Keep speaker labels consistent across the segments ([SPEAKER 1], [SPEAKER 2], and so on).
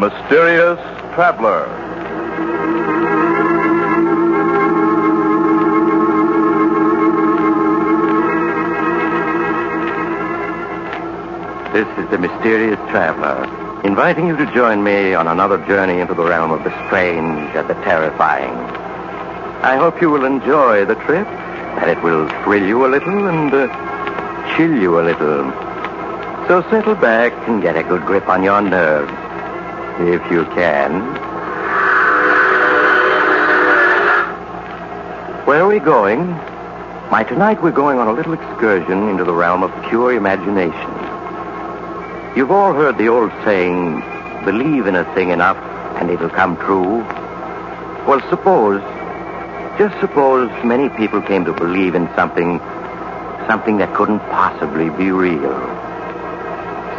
[SPEAKER 1] Mysterious Traveler.
[SPEAKER 2] This is the Mysterious Traveler, inviting you to join me on another journey into the realm of the strange and the terrifying. I hope you will enjoy the trip, that it will thrill you a little and chill you a little. So settle back and get a good grip on your nerves, if you can. Where are we going? Why, tonight we're going on a little excursion into the realm of pure imagination. You've all heard the old saying, believe in a thing enough and it'll come true. Well, just suppose many people came to believe in something that couldn't possibly be real.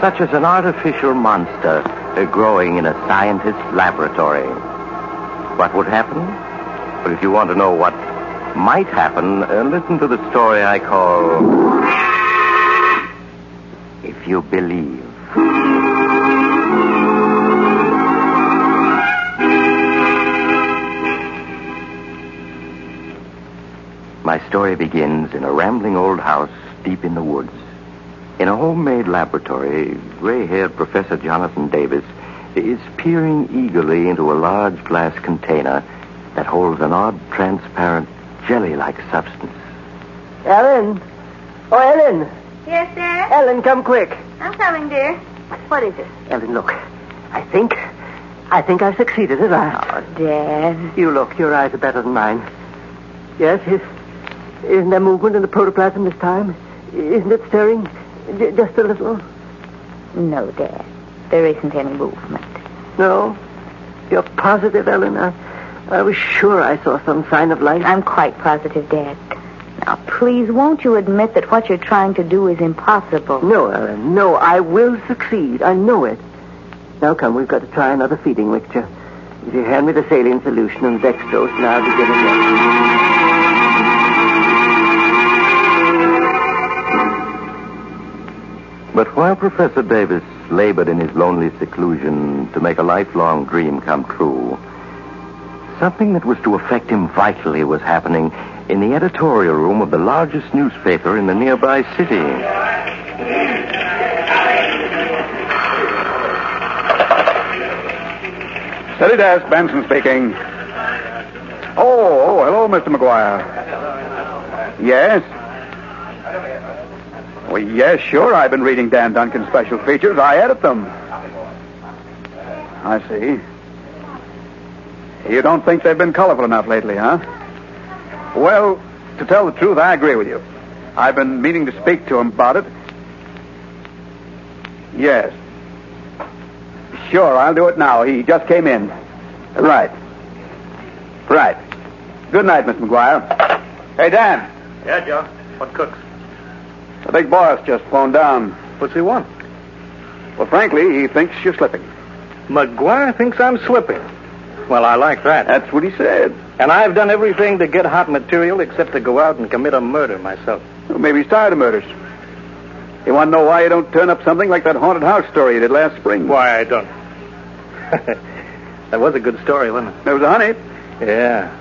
[SPEAKER 2] Such as an artificial monster growing in a scientist's laboratory. What would happen? Well, if you want to know what might happen, listen to the story I call If You Believe. My story begins in a rambling old house deep in the woods. In a homemade laboratory, gray-haired Professor Jonathan Davis is peering eagerly into a large glass container that holds an odd, transparent, jelly-like substance.
[SPEAKER 3] Ellen! Oh, Ellen!
[SPEAKER 4] Yes, Dad?
[SPEAKER 3] Ellen, come quick.
[SPEAKER 4] I'm coming, dear. What is it?
[SPEAKER 3] Ellen, look. I think I've succeeded at last.
[SPEAKER 4] Oh, Dad.
[SPEAKER 3] You look. Your eyes are better than mine. Yes, isn't there movement in the protoplasm this time? Isn't it stirring? Just a little?
[SPEAKER 4] No, Dad. There isn't any movement.
[SPEAKER 3] No? You're positive, Ellen? I was sure I saw some sign of life.
[SPEAKER 4] I'm quite positive, Dad. Now, please, won't you admit that what you're trying to do is impossible?
[SPEAKER 3] No, Ellen, no. I will succeed. I know it. Now, come, we've got to try another feeding mixture. If you hand me the saline solution and dextrose, and I'll begin again.
[SPEAKER 2] But while Professor Davis labored in his lonely seclusion to make a lifelong dream come true, something that was to affect him vitally was happening in the editorial room of the largest newspaper in the nearby city.
[SPEAKER 5] Steady desk, Benson speaking. Oh, hello, Mr. McGuire. Yes? Well, yes, sure. I've been reading Dan Duncan's special features. I edit them. I see. You don't think they've been colorful enough lately, huh? Well, to tell the truth, I agree with you. I've been meaning to speak to him about it. Yes. Sure, I'll do it now. He just came in. Right. Good night, Mr. McGuire. Hey, Dan.
[SPEAKER 6] Yeah, Joe. What cooks?
[SPEAKER 5] The big boss just phoned down.
[SPEAKER 6] What's he want?
[SPEAKER 5] Well, frankly, he thinks you're slipping.
[SPEAKER 6] McGuire thinks I'm slipping. Well, I like that.
[SPEAKER 5] That's what he said.
[SPEAKER 6] And I've done everything to get hot material except to go out and commit a murder myself.
[SPEAKER 5] Well, maybe he's tired of murders. You want to know why you don't turn up something like that haunted house story you did last spring?
[SPEAKER 6] Why I don't. That was a good story, wasn't it?
[SPEAKER 5] There was a honey.
[SPEAKER 6] Yeah.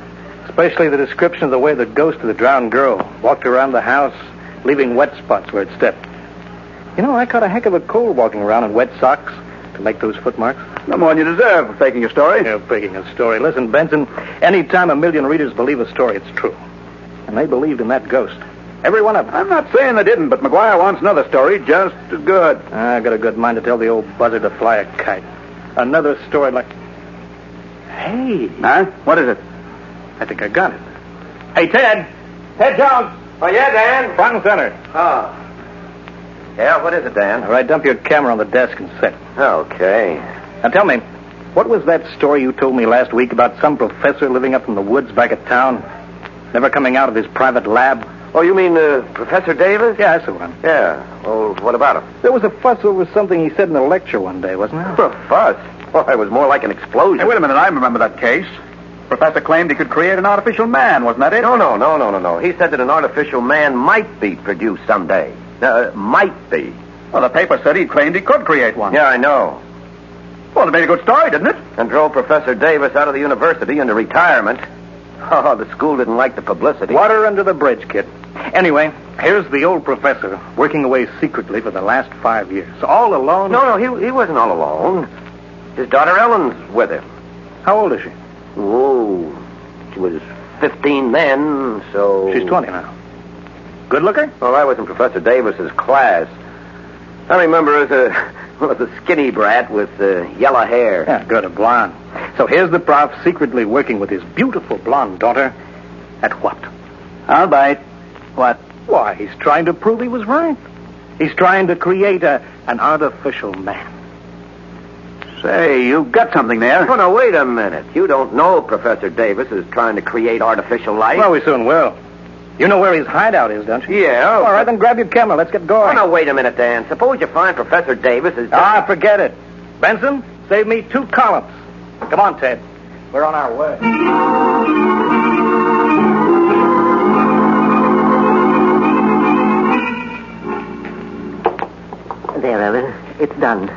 [SPEAKER 6] Especially the description of the way the ghost of the drowned girl walked around the house, leaving wet spots where it stepped. You know, I caught a heck of a cold walking around in wet socks to make those footmarks.
[SPEAKER 5] No more than you deserve for faking a story.
[SPEAKER 6] You're faking a story. Listen, Benson, any time a million readers believe a story, it's true. And they believed in that ghost. Every one of them.
[SPEAKER 5] I'm not saying they didn't, but McGuire wants another story just as good.
[SPEAKER 6] I got a good mind to tell the old buzzard to fly a kite. Another story like... Hey.
[SPEAKER 5] Huh? What is it?
[SPEAKER 6] I think I got it.
[SPEAKER 5] Hey, Ted. Ted Jones.
[SPEAKER 2] Oh, yeah, Dan?
[SPEAKER 6] Front and center.
[SPEAKER 2] Oh. Yeah, what is it, Dan?
[SPEAKER 6] All right, dump your camera on the desk and sit.
[SPEAKER 2] Okay.
[SPEAKER 6] Now, tell me, what was that story you told me last week about some professor living up in the woods back at town, never coming out of his private lab?
[SPEAKER 2] Oh, you mean Professor Davis?
[SPEAKER 6] Yeah, that's the one.
[SPEAKER 2] Yeah. Well, what about him?
[SPEAKER 6] There was a fuss over something he said in a lecture one day, wasn't there?
[SPEAKER 2] A fuss? Well, it was more like an explosion.
[SPEAKER 5] Hey, wait a minute. I remember that case. Professor claimed he could create an artificial man, wasn't that it?
[SPEAKER 2] No. He said that an artificial man might be produced someday. Might be.
[SPEAKER 5] Well, the paper said he claimed he could create one.
[SPEAKER 2] Yeah, I know.
[SPEAKER 5] Well, it made a good story, didn't it?
[SPEAKER 2] And drove Professor Davis out of the university into retirement. Oh, the school didn't like the publicity.
[SPEAKER 6] Water under the bridge, kid. Anyway, here's the old professor working away secretly for the last 5 years. All alone.
[SPEAKER 2] No, he wasn't all alone. His daughter Ellen's with him.
[SPEAKER 6] How old is she?
[SPEAKER 2] Oh, she was 15 then, so...
[SPEAKER 6] She's 20 now. Good looker?
[SPEAKER 2] Well, I was in Professor Davis's class. I remember her as a skinny brat with yellow hair.
[SPEAKER 6] Yeah, good, a blonde. So here's the prof secretly working with his beautiful blonde daughter at what?
[SPEAKER 5] I'll bite. What?
[SPEAKER 6] Why, he's trying to prove he was right. He's trying to create an artificial man.
[SPEAKER 5] Say, you got something there.
[SPEAKER 2] Oh, no, wait a minute. You don't know Professor Davis is trying to create artificial life?
[SPEAKER 6] Well, we soon will. You know where his hideout is, don't you?
[SPEAKER 2] Yeah.
[SPEAKER 6] All right, then grab your camera. Let's get going.
[SPEAKER 2] Oh, no, wait a minute, Dan. Suppose you find Professor Davis is...
[SPEAKER 6] Forget it. Benson, save me 2 columns. Come on, Ted. We're on our way.
[SPEAKER 3] There, Ellen. It's done.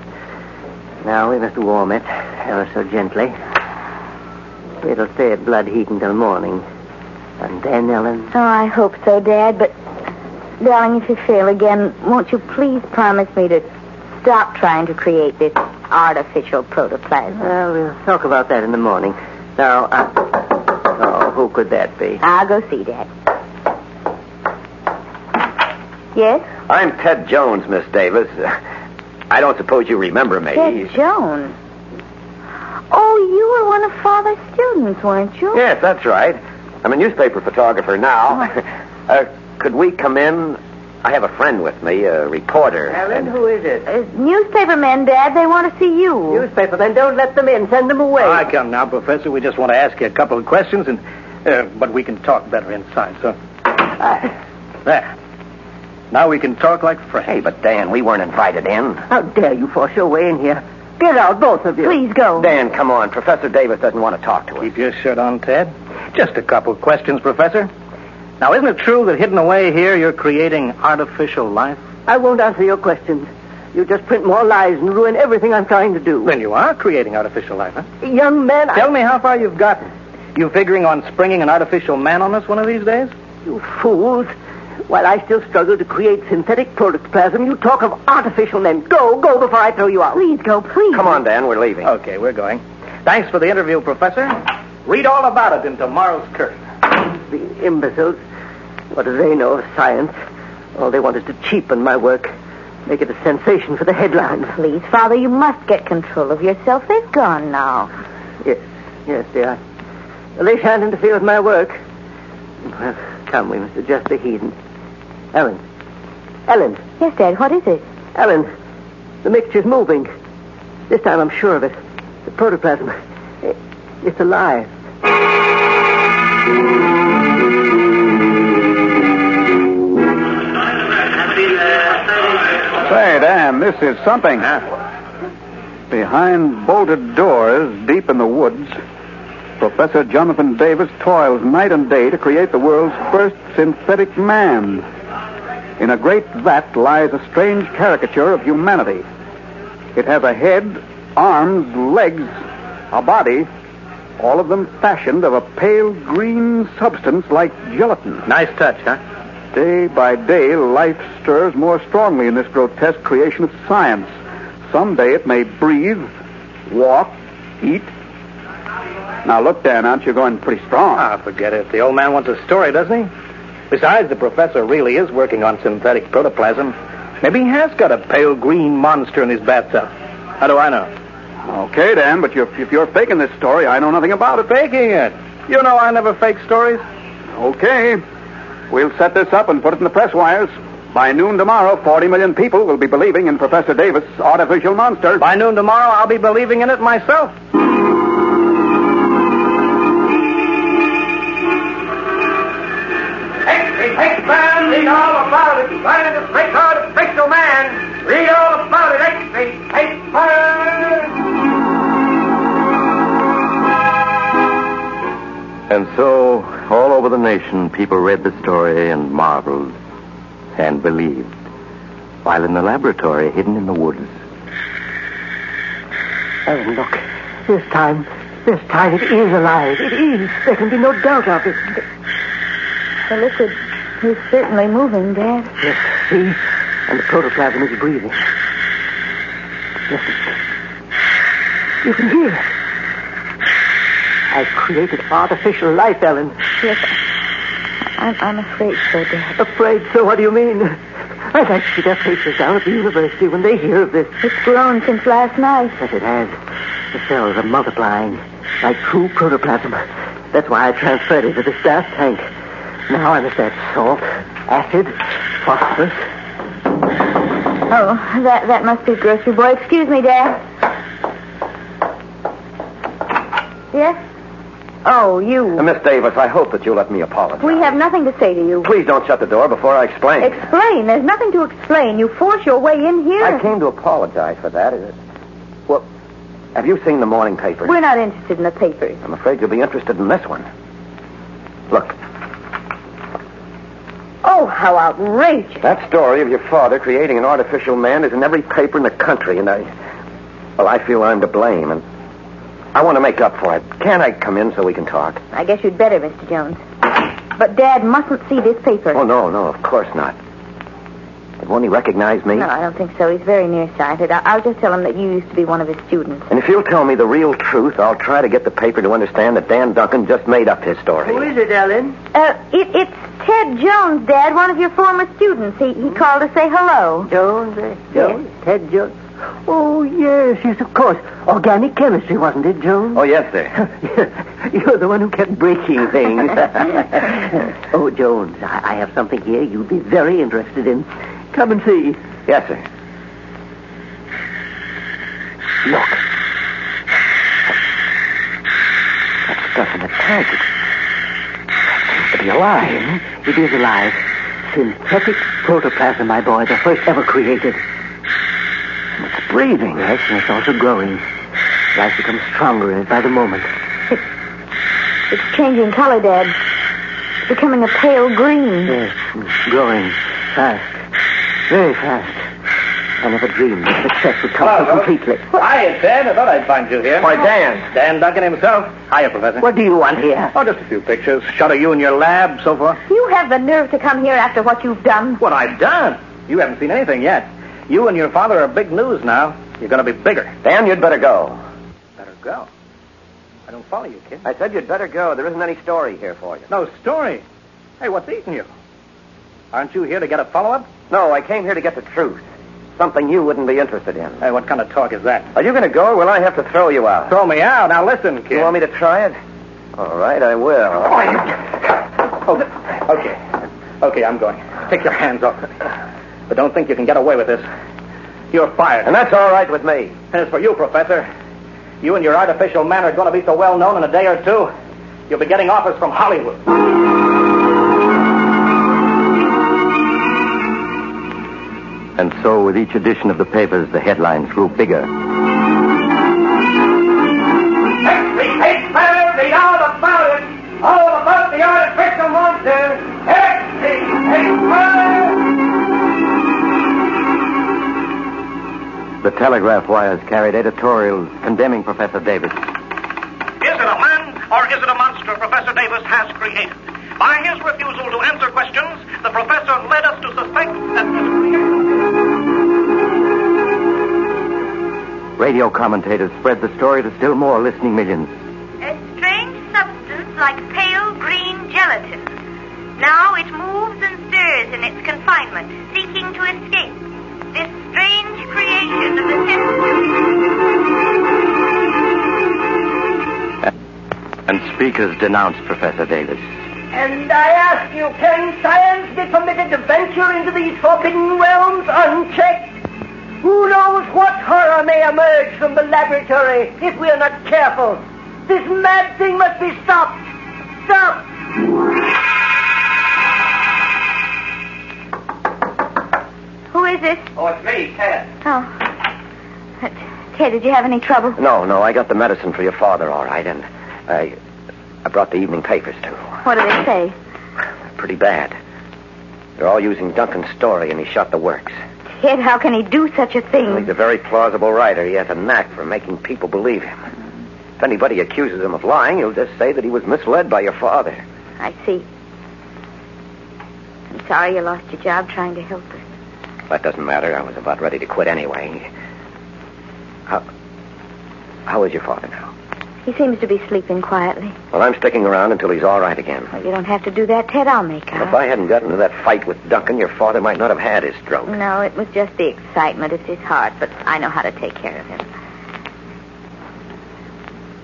[SPEAKER 3] Now we must warm it ever so gently. It'll stay at blood heat until morning. And then, Ellen...
[SPEAKER 4] Oh, I hope so, Dad, but... Darling, if you fail again, won't you please promise me to stop trying to create this artificial protoplasm?
[SPEAKER 3] Well, we'll talk about that in the morning. Now, who could that be?
[SPEAKER 4] I'll go see, Dad. Yes?
[SPEAKER 2] I'm Ted Jones, Miss Davis. I don't suppose you remember me.
[SPEAKER 4] Ted Jones. Oh, you were one of Father's students, weren't you?
[SPEAKER 2] Yes, that's right. I'm a newspaper photographer now. Could we come in? I have a friend with me, a reporter.
[SPEAKER 3] Ellen, who is it?
[SPEAKER 4] Newspaper men, Dad. They want to see you.
[SPEAKER 3] Newspaper, then don't let them in. Send them away.
[SPEAKER 6] All right, come now, Professor. We just want to ask you a couple of questions, but we can talk better inside, so... There. Now we can talk like friends.
[SPEAKER 2] Hey, but Dan, we weren't invited in.
[SPEAKER 3] How dare you force your way in here? Get out, both of you.
[SPEAKER 4] Please go.
[SPEAKER 2] Dan, come on. Professor Davis doesn't want to talk to us.
[SPEAKER 6] Keep your shirt on, Ted. Just a couple of questions, Professor. Now, isn't it true that hidden away here you're creating artificial life?
[SPEAKER 3] I won't answer your questions. You just print more lies and ruin everything I'm trying to do.
[SPEAKER 6] Then you are creating artificial life, huh?
[SPEAKER 3] Young man,
[SPEAKER 6] Tell me how far you've gotten. You figuring on springing an artificial man on us one of these days?
[SPEAKER 3] You fools. While I still struggle to create synthetic protoplasm, you talk of artificial men. Go before I throw you out.
[SPEAKER 4] Please go, please.
[SPEAKER 2] Come on, Dan, we're leaving.
[SPEAKER 6] Okay, we're going. Thanks for the interview, Professor. Read all about it in tomorrow's Curtain.
[SPEAKER 3] The imbeciles. What do they know of science? All they want is to cheapen my work. Make it a sensation for the headlines.
[SPEAKER 4] Please, Father, you must get control of yourself. They've gone now.
[SPEAKER 3] Yes, dear. Well, they shan't interfere with my work. Well, come, we must adjust the heat. Ellen.
[SPEAKER 4] Yes, Dad, what is it?
[SPEAKER 3] Ellen, the mixture's moving. This time I'm sure of it. The protoplasm, it's alive.
[SPEAKER 5] Say, Dan, this is something. Behind bolted doors, deep in the woods, Professor Jonathan Davis toils night and day to create the world's first synthetic man. In a great vat lies a strange caricature of humanity. It has a head, arms, legs, a body, all of them fashioned of a pale green substance like gelatin.
[SPEAKER 6] Nice touch, huh?
[SPEAKER 5] Day by day, life stirs more strongly in this grotesque creation of science. Someday it may breathe, walk, eat. Now, look, Dan, aren't you going pretty strong?
[SPEAKER 6] Forget it. The old man wants a story, doesn't he? Besides, the professor really is working on synthetic protoplasm. Maybe he has got a pale green monster in his bathtub. How do I know?
[SPEAKER 5] Okay, Dan, but if you're faking this story, I know nothing about it.
[SPEAKER 6] Faking it? You know I never fake stories.
[SPEAKER 5] Okay. We'll set this up and put it in the press wires. By noon tomorrow, 40 million people will be believing in Professor Davis' artificial monster.
[SPEAKER 6] By noon tomorrow, I'll be believing in it myself.
[SPEAKER 2] Hey, man, read all about it. Find this great artificial man. Read all about it. Hey, And so, all over the nation, people read the story and marveled and believed. While in the laboratory, hidden in the woods,
[SPEAKER 3] Ellen, look. This time it is alive. It is. There can be no doubt of it.
[SPEAKER 4] The liquid is certainly moving, Dad.
[SPEAKER 3] Yes, see? And the protoplasm is breathing. Listen. You can hear it. I've created artificial life, Ellen.
[SPEAKER 4] Yes, I'm afraid so, Dad.
[SPEAKER 3] Afraid? So what do you mean? I'd like to see their faces down at the university when they hear of this.
[SPEAKER 4] It's grown since last night.
[SPEAKER 3] Yes, it has. The cells are multiplying like true protoplasm. That's why I transferred it to this gas tank. Now I must add salt, acid, phosphorus.
[SPEAKER 4] Oh, that must be grocery boy. Excuse me, Dad. Yes? Oh, you.
[SPEAKER 2] Miss Davis, I hope that you'll let me apologize.
[SPEAKER 4] We have nothing to say to you.
[SPEAKER 2] Please don't shut the door before I explain.
[SPEAKER 4] Explain? There's nothing to explain. You force your way in here.
[SPEAKER 2] I came to apologize for that. Well, have you seen the morning papers?
[SPEAKER 4] We're not interested in the papers.
[SPEAKER 2] I'm afraid you'll be interested in this one. Look.
[SPEAKER 4] Oh, how outrageous.
[SPEAKER 2] That story of your father creating an artificial man is in every paper in the country, and I feel I'm to blame, and I want to make up for it. Can't I come in so we can talk?
[SPEAKER 4] I guess you'd better, Mr. Jones. But Dad mustn't see this paper.
[SPEAKER 2] Oh, no, of course not. But won't he recognize me?
[SPEAKER 4] No, I don't think so. He's very nearsighted. I'll just tell him that you used to be one of his students.
[SPEAKER 2] And if you'll tell me the real truth, I'll try to get the paper to understand that Dan Duncan just made up his story.
[SPEAKER 3] Who is it, Ellen?
[SPEAKER 4] It's Ted Jones, Dad, one of your former students. He called to say hello.
[SPEAKER 3] Jones? Yes, Ted Jones. Oh, yes, of course. Organic chemistry, wasn't it, Jones?
[SPEAKER 2] Oh, yes, sir.
[SPEAKER 3] You're the one who kept breaking things. Oh, Jones, I have something here you'd be very interested in. Come and see.
[SPEAKER 2] Yes, sir.
[SPEAKER 3] Look. That stuff in the tank. It seems to be alive. It is alive. Synthetic protoplasm, my boy, the first ever created. It's breathing. Yes, and it's also growing. Life becomes stronger in it by the moment.
[SPEAKER 4] It's changing color, Dad. It's becoming a pale green.
[SPEAKER 3] Yes, growing fast. Very fast. I never dreamed that success would come so completely.
[SPEAKER 6] Hiya, Ted. I thought I'd find you here.
[SPEAKER 2] Why, Dan.
[SPEAKER 6] Dan Duncan himself. Hiya, Professor.
[SPEAKER 3] What do you want here?
[SPEAKER 6] Oh, just a few pictures. Shot of you in your lab, so forth.
[SPEAKER 4] You have the nerve to come here after what you've done.
[SPEAKER 6] What I've done? You haven't seen anything yet. You and your father are big news now. You're going to be bigger.
[SPEAKER 2] Dan, you'd better go.
[SPEAKER 6] Better go. I don't follow you, kid.
[SPEAKER 2] I said you'd better go. There isn't any story here for you.
[SPEAKER 6] No story? Hey, what's eating you? Aren't you here to get a follow-up?
[SPEAKER 2] No, I came here to get the truth. Something you wouldn't be interested in.
[SPEAKER 6] Hey, what kind of talk is that?
[SPEAKER 2] Are you going to go, or will I have to throw you out?
[SPEAKER 6] Throw me out? Now listen, kid.
[SPEAKER 2] You want me to try it? All right, I will.
[SPEAKER 6] Oh, okay, I'm going. Take your hands off me. But don't think you can get away with this. You're fired.
[SPEAKER 2] And that's all right with me.
[SPEAKER 6] And as for you, Professor, you and your artificial man are going to be so well known in a day or two, you'll be getting offers from Hollywood.
[SPEAKER 2] And so, with each edition of the papers, the headlines grew bigger.
[SPEAKER 7] Read all about it. All about the artificial monster.
[SPEAKER 2] The telegraph wires carried editorials condemning Professor Davis.
[SPEAKER 8] Is it a man or is it a monster Professor Davis has created? By his refusal to answer questions, the professor led us to suspect that this
[SPEAKER 2] Radio commentators spread the story to still more listening millions.
[SPEAKER 9] A strange substance like pale green gelatin. Now it moves and stirs in its confinement, seeking to escape. This strange creation of the
[SPEAKER 2] And speakers denounced Professor Davis.
[SPEAKER 7] And I ask you, can science be permitted to venture into these forbidden realms unchecked? Who knows what horror may emerge from the laboratory if we are not careful? This mad thing must be stopped. Stopped!
[SPEAKER 4] Who is this?
[SPEAKER 6] Oh, it's me, Ted.
[SPEAKER 4] Oh. Ted, did you have any trouble?
[SPEAKER 2] No, I got the medicine for your father, all right, and I brought the evening papers, too.
[SPEAKER 4] What do they say?
[SPEAKER 2] Pretty bad. They're all using Duncan's story, and he shot the works.
[SPEAKER 4] Ted, how can he do such a thing?
[SPEAKER 2] He's a very plausible writer. He has a knack for making people believe him. If anybody accuses him of lying, he'll just say that he was misled by your father.
[SPEAKER 4] I see. I'm sorry you lost your job trying to help us.
[SPEAKER 2] That doesn't matter. I was about ready to quit anyway. How is your father now?
[SPEAKER 4] He seems to be sleeping quietly.
[SPEAKER 2] Well, I'm sticking around until he's all right again.
[SPEAKER 4] Well, you don't have to do that, Ted. I'll make out.
[SPEAKER 2] If I hadn't gotten into that fight with Duncan, your father might not have had his stroke.
[SPEAKER 4] No, it was just the excitement. It's his heart, but I know how to take care of him.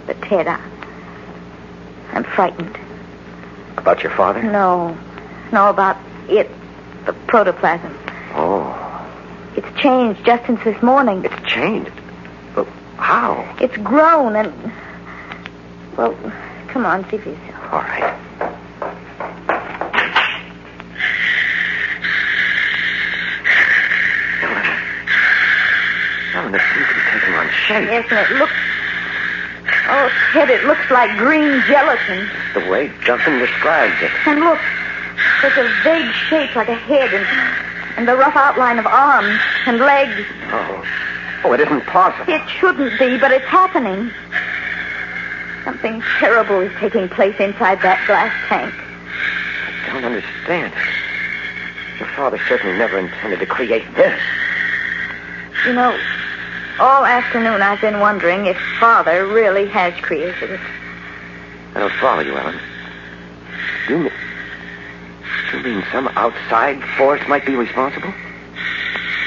[SPEAKER 4] But, Ted, I'm frightened.
[SPEAKER 2] About your father?
[SPEAKER 4] No, about it, the protoplasm.
[SPEAKER 2] Oh.
[SPEAKER 4] It's changed just since this morning.
[SPEAKER 2] It's changed? But how?
[SPEAKER 4] It's grown and... Well, come on, see for yourself.
[SPEAKER 2] All right. Ellen, it seems to be taking on shape.
[SPEAKER 4] Yes, and it looks... Oh, Ted, it looks like green gelatin.
[SPEAKER 2] The way Duncan describes it.
[SPEAKER 4] And look, there's a vague shape like a head and the rough outline of arms and legs.
[SPEAKER 2] Oh, it isn't possible.
[SPEAKER 4] It shouldn't be, but it's happening. Something terrible is taking place inside that glass tank.
[SPEAKER 2] I don't understand. Your father certainly never intended to create this.
[SPEAKER 4] You know, all afternoon I've been wondering if Father really has created it.
[SPEAKER 2] I don't follow you, Ellen. Do you mean some outside force might be responsible?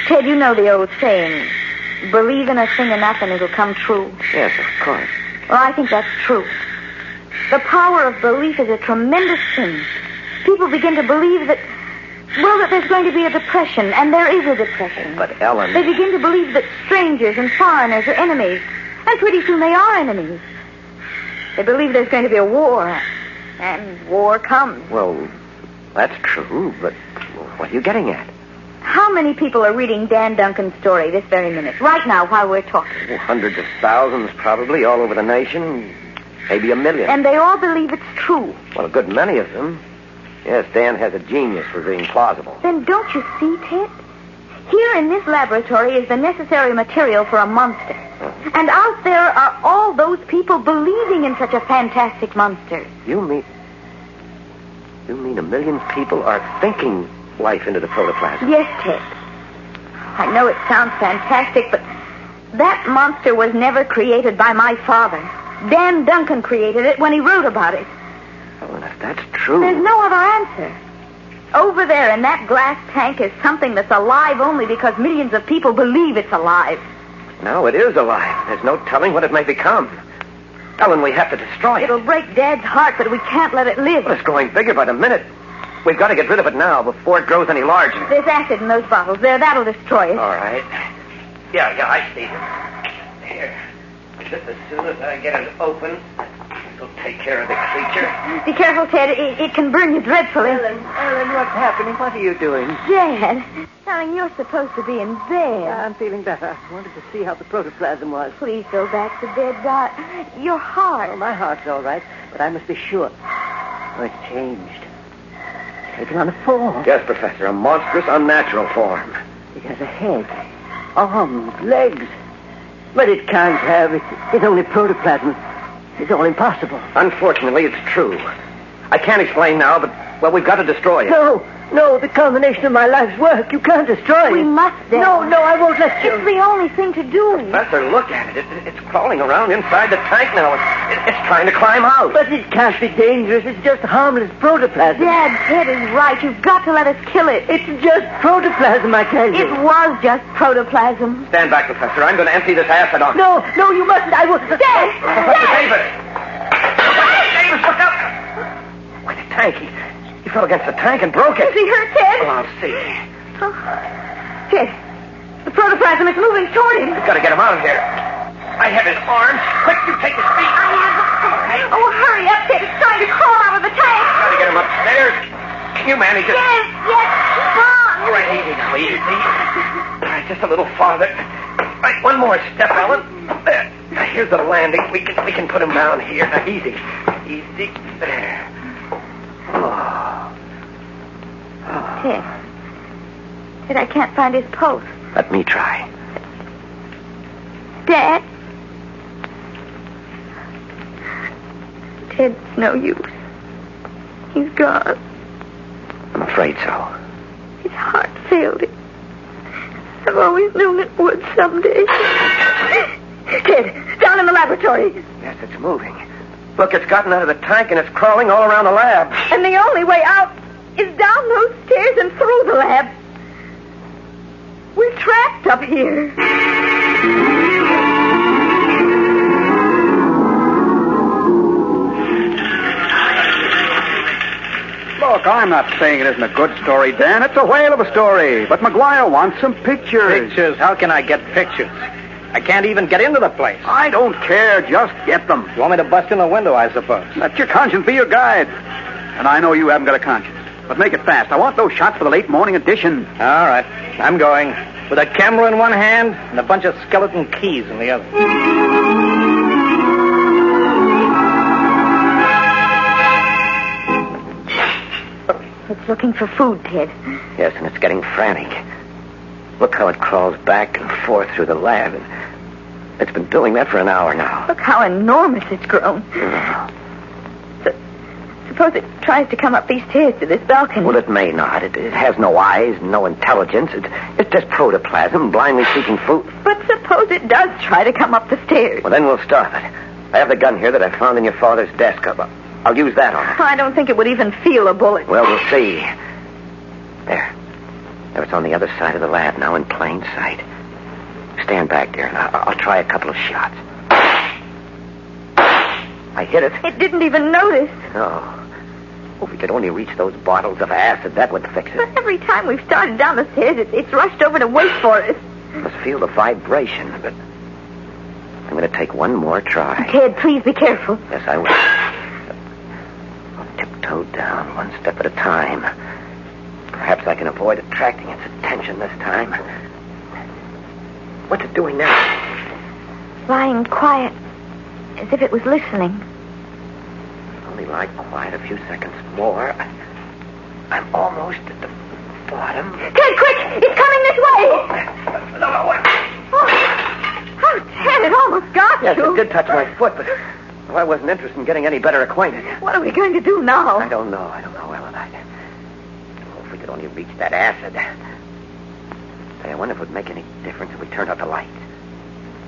[SPEAKER 4] Ted, you know the old saying, believe in a thing enough and it'll come true.
[SPEAKER 2] Yes, of course.
[SPEAKER 4] Well, I think that's true. The power of belief is a tremendous thing. People begin to believe that there's going to be a depression, and there is a depression.
[SPEAKER 2] But, Ellen...
[SPEAKER 4] They begin to believe that strangers and foreigners are enemies, and pretty soon they are enemies. They believe there's going to be a war, and war comes.
[SPEAKER 2] Well, that's true, but what are you getting at?
[SPEAKER 4] How many people are reading Dan Duncan's story this very minute, right now, while we're talking?
[SPEAKER 2] Well, hundreds of thousands, probably, all over the nation. Maybe 1 million.
[SPEAKER 4] And they all believe it's true.
[SPEAKER 2] Well, a good many of them. Yes, Dan has a genius for being plausible.
[SPEAKER 4] Then don't you see, Ted? Here in this laboratory is the necessary material for a monster. And out there are all those people believing in such a fantastic monster.
[SPEAKER 2] You mean 1 million people are thinking life into the protoplasm?
[SPEAKER 4] Yes, Ted. I know it sounds fantastic, but that monster was never created by my father. Dan Duncan created it when he wrote about it.
[SPEAKER 2] Oh, and if that's true...
[SPEAKER 4] There's no other answer. Over there in that glass tank is something that's alive only because millions of people believe it's alive.
[SPEAKER 2] Now it is alive. There's no telling what it may become. Ellen, we have to destroy it.
[SPEAKER 4] It'll break Dad's heart, but we can't let it live.
[SPEAKER 2] Well, it's growing bigger by the minute. We've got to get rid of it now before it grows any larger.
[SPEAKER 4] There's acid in those bottles. That'll destroy it.
[SPEAKER 2] All right. Yeah, I see them. Here. Just as soon as I get it open, it'll take care of the creature.
[SPEAKER 4] Be careful, Ted. It can burn you dreadfully.
[SPEAKER 3] Ellen, what's happening? What are you doing?
[SPEAKER 4] Dad, darling, you're supposed to be in bed.
[SPEAKER 3] I'm feeling better. I wanted to see how the protoplasm was.
[SPEAKER 4] Please go back to bed, Dot. Your heart.
[SPEAKER 3] Oh, my heart's all right, but I must be sure. Oh, it's changed. It's taken on a form.
[SPEAKER 2] Yes, Professor, a monstrous, unnatural form.
[SPEAKER 3] It has a head, arms, legs. But it can't have. It's only protoplasm. It's all impossible.
[SPEAKER 2] Unfortunately, it's true. I can't explain now, but, we've got to destroy it.
[SPEAKER 3] No, the culmination of my life's work. You can't destroy it.
[SPEAKER 4] We must, Dad.
[SPEAKER 3] No, I won't let you.
[SPEAKER 4] It's the only thing to do.
[SPEAKER 2] Professor, look at it. It's crawling around inside the tank now. It's trying to climb out.
[SPEAKER 3] But it can't be dangerous. It's just harmless protoplasm.
[SPEAKER 4] Dad, Ted is right. You've got to let us kill it.
[SPEAKER 3] It's just protoplasm, I tell you.
[SPEAKER 4] It was just protoplasm.
[SPEAKER 2] Stand back, Professor. I'm going to empty this acid on it.
[SPEAKER 3] No, you mustn't. I will.
[SPEAKER 4] Dad!
[SPEAKER 2] Professor Davis! Professor Davis, look up! Why, the tank. He fell against the tank and broke it.
[SPEAKER 4] Is he hurt, Ted?
[SPEAKER 2] Well, I'll see.
[SPEAKER 4] Oh. Ted, the protoplasm is moving toward him.
[SPEAKER 2] We've got to get him out of here. I have his arms. Quick, you take his feet.
[SPEAKER 4] I have.
[SPEAKER 2] All right.
[SPEAKER 4] Oh, hurry up, Ted. It's trying to crawl out of the tank.
[SPEAKER 2] Got to get him upstairs. Can you manage it?
[SPEAKER 4] Yes. Come on.
[SPEAKER 2] All right, easy now, easy. All right, just a little farther. All right, one more step, Ellen. There. Now, here's the landing. We can put him down here. Now, easy. There.
[SPEAKER 4] Ted, I can't find his pulse.
[SPEAKER 2] Let me try.
[SPEAKER 4] Dad? Ted's no use. He's gone.
[SPEAKER 2] I'm afraid so.
[SPEAKER 4] His heart failed him. I've always known it would someday. Ted, down in the laboratory.
[SPEAKER 2] Yes, it's moving. Look, it's gotten out of the tank and it's crawling all around the lab.
[SPEAKER 4] And the only way out is down those stairs and through the lab. We're trapped up here.
[SPEAKER 5] Look, I'm not saying it isn't a good story, Dan. It's a whale of a story. But McGuire wants some pictures.
[SPEAKER 6] Pictures? How can I get pictures? I can't even get into the place.
[SPEAKER 5] I don't care. Just get them.
[SPEAKER 6] You want me to bust in the window, I suppose?
[SPEAKER 5] Let your conscience be your guide. And I know you haven't got a conscience. But make it fast. I want those shots for the late morning edition.
[SPEAKER 6] All right. I'm going. With a camera in one hand and a bunch of skeleton keys in the other.
[SPEAKER 4] It's looking for food, Ted.
[SPEAKER 2] Yes, and it's getting frantic. Look how it crawls back and forth through the lab. It's been doing that for an hour now.
[SPEAKER 4] Look how enormous it's grown. Suppose it tries to come up these stairs to this balcony.
[SPEAKER 2] Well, it may not. It has no eyes, no intelligence. It's just protoplasm, blindly seeking food.
[SPEAKER 4] But suppose it does try to come up the stairs.
[SPEAKER 2] Well, then we'll stop it. I have the gun here that I found in your father's desk. I'll use that on it.
[SPEAKER 4] I don't think it would even feel a bullet.
[SPEAKER 2] Well, we'll see. There, it's on the other side of the lab now in plain sight. Stand back there, and I'll try a couple of shots. I hit it.
[SPEAKER 4] It didn't even notice.
[SPEAKER 2] No. If we could only reach those bottles of acid, that would fix it.
[SPEAKER 4] But every time we've started down the stairs, it's rushed over to wait for us.
[SPEAKER 2] I must feel the vibration, but I'm going to take one more try.
[SPEAKER 4] Ted, please be careful.
[SPEAKER 2] Yes, I will. I'll tiptoe down one step at a time. Perhaps I can avoid attracting its attention this time. What's it doing now?
[SPEAKER 4] Lying quiet, as if it was listening.
[SPEAKER 2] Only lie quiet a few seconds more. I'm almost at the bottom.
[SPEAKER 4] Ted, quick! It's coming this way! Oh, Ted, it almost got
[SPEAKER 2] yes,
[SPEAKER 4] you.
[SPEAKER 2] Yes, it did touch my foot, but I wasn't interested in getting any better acquainted.
[SPEAKER 4] What are we going to do now?
[SPEAKER 2] I don't know, Ellen. If we could only reach that acid. Say, I wonder if it would make any difference if we turned out the lights.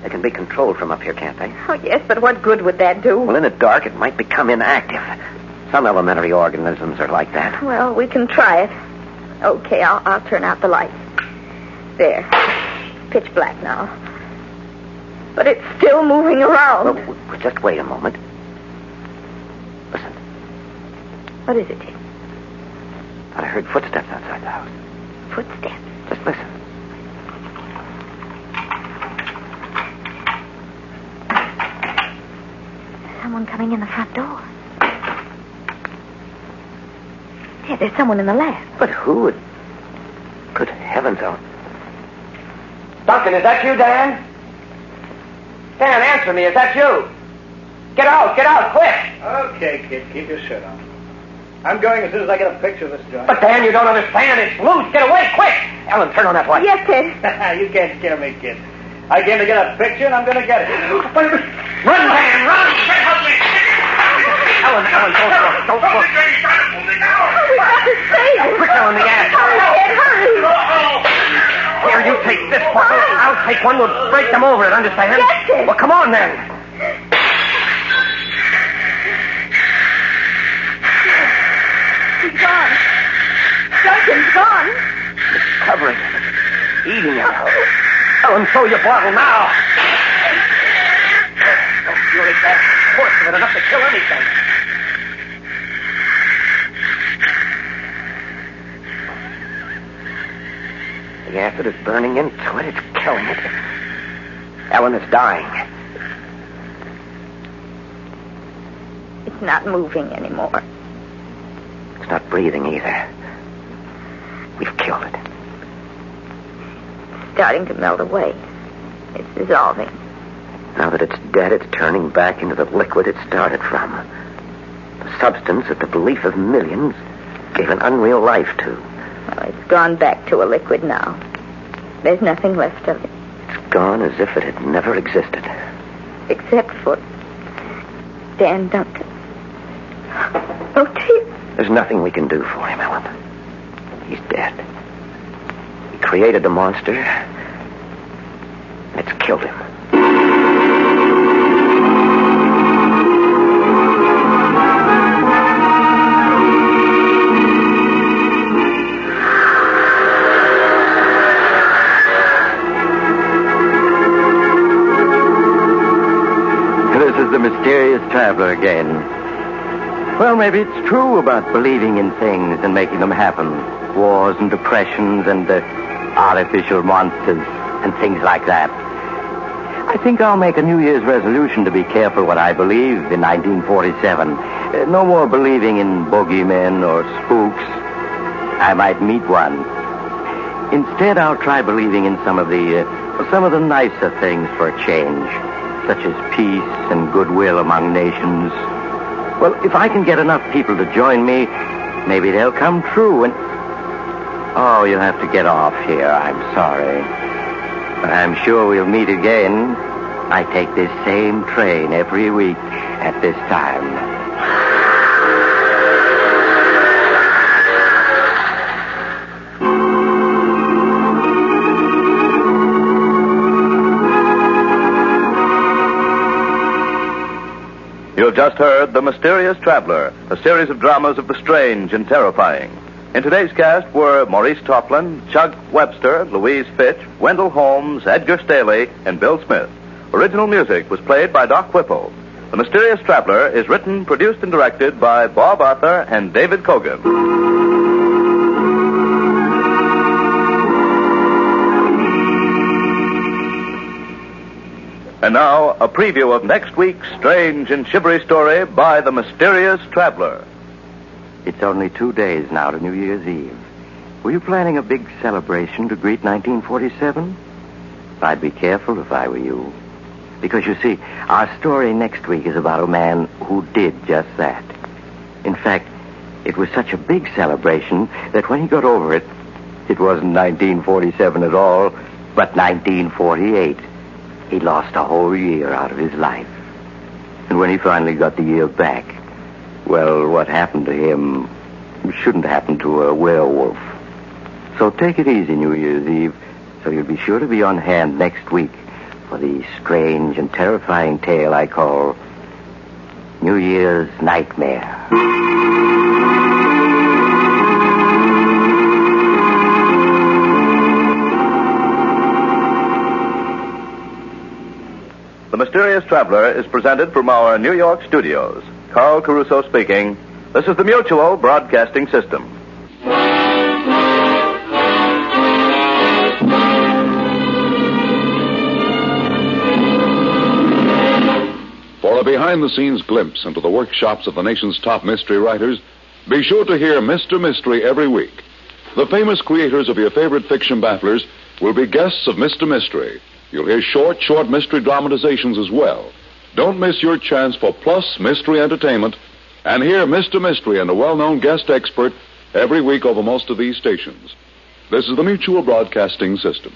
[SPEAKER 2] They can be controlled from up here, can't they?
[SPEAKER 4] Oh, yes, but what good would that do?
[SPEAKER 2] Well, in the dark, it might become inactive. Some elementary organisms are like that.
[SPEAKER 4] Well, we can try it. Okay, I'll turn out the lights. There. Pitch black now. But it's still moving around.
[SPEAKER 2] Well, just wait a moment. Listen.
[SPEAKER 4] What is it, Ted?
[SPEAKER 2] I heard footsteps outside the house.
[SPEAKER 4] Footsteps?
[SPEAKER 2] Just listen.
[SPEAKER 4] Someone coming in the front door. Ted, there's someone in the lab.
[SPEAKER 2] But who? Good heavens, Ellen. Duncan, is that you, Dan? Dan, answer me. Is that you? Get out, quick!
[SPEAKER 6] Okay, kid, keep your shirt on. I'm going as soon as I get a picture of this joint.
[SPEAKER 2] But, Dan, you don't understand. It's loose. Get away, quick! Ellen, turn on that light.
[SPEAKER 4] Yes, Ted.
[SPEAKER 6] You can't scare me, kid. I came to get a picture, and I'm going to get it.
[SPEAKER 2] Run, Dan, run! Ellen, don't look.
[SPEAKER 4] We've got to save him.
[SPEAKER 2] Quicker on the ass.
[SPEAKER 4] Hurry, Ted, hurry.
[SPEAKER 2] Here, you take this bottle. I'll take one. We'll break them over it, understand?
[SPEAKER 4] Yes, Ted.
[SPEAKER 2] Well, come on, then.
[SPEAKER 4] He's gone. Duncan's gone.
[SPEAKER 2] It's covering him. It's eating him. Ellen, throw your bottle now. Oh, fury, that force of it enough to kill anything. The acid is burning into it. It's killing it. Ellen is dying.
[SPEAKER 4] It's not moving anymore.
[SPEAKER 2] It's not breathing either. We've killed it.
[SPEAKER 4] It's starting to melt away. It's dissolving.
[SPEAKER 2] Now that it's dead, it's turning back into the liquid it started from. The substance that the belief of millions gave an unreal life to.
[SPEAKER 4] Well, it's gone back to a liquid now. There's nothing left of it.
[SPEAKER 3] It's gone as if it had never existed.
[SPEAKER 4] Except for Dan Duncan. Oh, dear.
[SPEAKER 3] There's nothing we can do for him, Ellen. He's dead. He created the monster. It's killed him.
[SPEAKER 2] This is the mysterious traveler again. Well, maybe it's true about believing in things and making them happen. Wars and depressions and artificial monsters and things like that. I think I'll make a New Year's resolution to be careful what I believe in 1947. No more believing in boogeymen or spooks. I might meet one. Instead, I'll try believing in some of the nicer things for a change, such as peace and goodwill among nations. Well, if I can get enough people to join me, maybe they'll come true and... Oh, you'll have to get off here. I'm sorry. But I'm sure we'll meet again. I take this same train every week at this time.
[SPEAKER 1] You've just heard The Mysterious Traveler, a series of dramas of the strange and terrifying. In today's cast were Maurice Toplin, Chuck Webster, Louise Fitch, Wendell Holmes, Edgar Staley, and Bill Smith. Original music was played by Doc Whipple. The Mysterious Traveler is written, produced, and directed by Bob Arthur and David Kogan. And now, a preview of next week's strange and shivery story by The Mysterious Traveler.
[SPEAKER 2] It's only 2 days now to New Year's Eve. Were you planning a big celebration to greet 1947? I'd be careful if I were you. Because, you see, our story next week is about a man who did just that. In fact, it was such a big celebration that when he got over it, it wasn't 1947 at all, but 1948. He lost a whole year out of his life. And when he finally got the year back, well, what happened to him shouldn't happen to a werewolf. So take it easy New Year's Eve, so you'll be sure to be on hand next week for the strange and terrifying tale I call New Year's Nightmare.
[SPEAKER 1] The Mysterious Traveler is presented from our New York studios. Carl Caruso speaking. This is the Mutual Broadcasting System.
[SPEAKER 10] For a behind-the-scenes glimpse into the workshops of the nation's top mystery writers, be sure to hear Mr. Mystery every week. The famous creators of your favorite fiction battlers will be guests of Mr. Mystery. You'll hear short mystery dramatizations as well. Don't miss your chance for plus mystery entertainment and hear Mr. Mystery and a well-known guest expert every week over most of these stations. This is the Mutual Broadcasting System.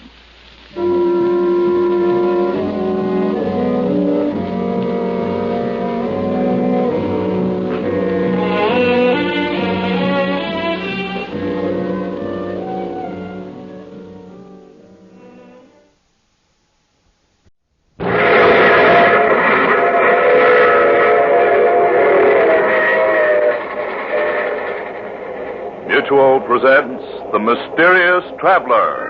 [SPEAKER 1] Mutual presents The Mysterious Traveler.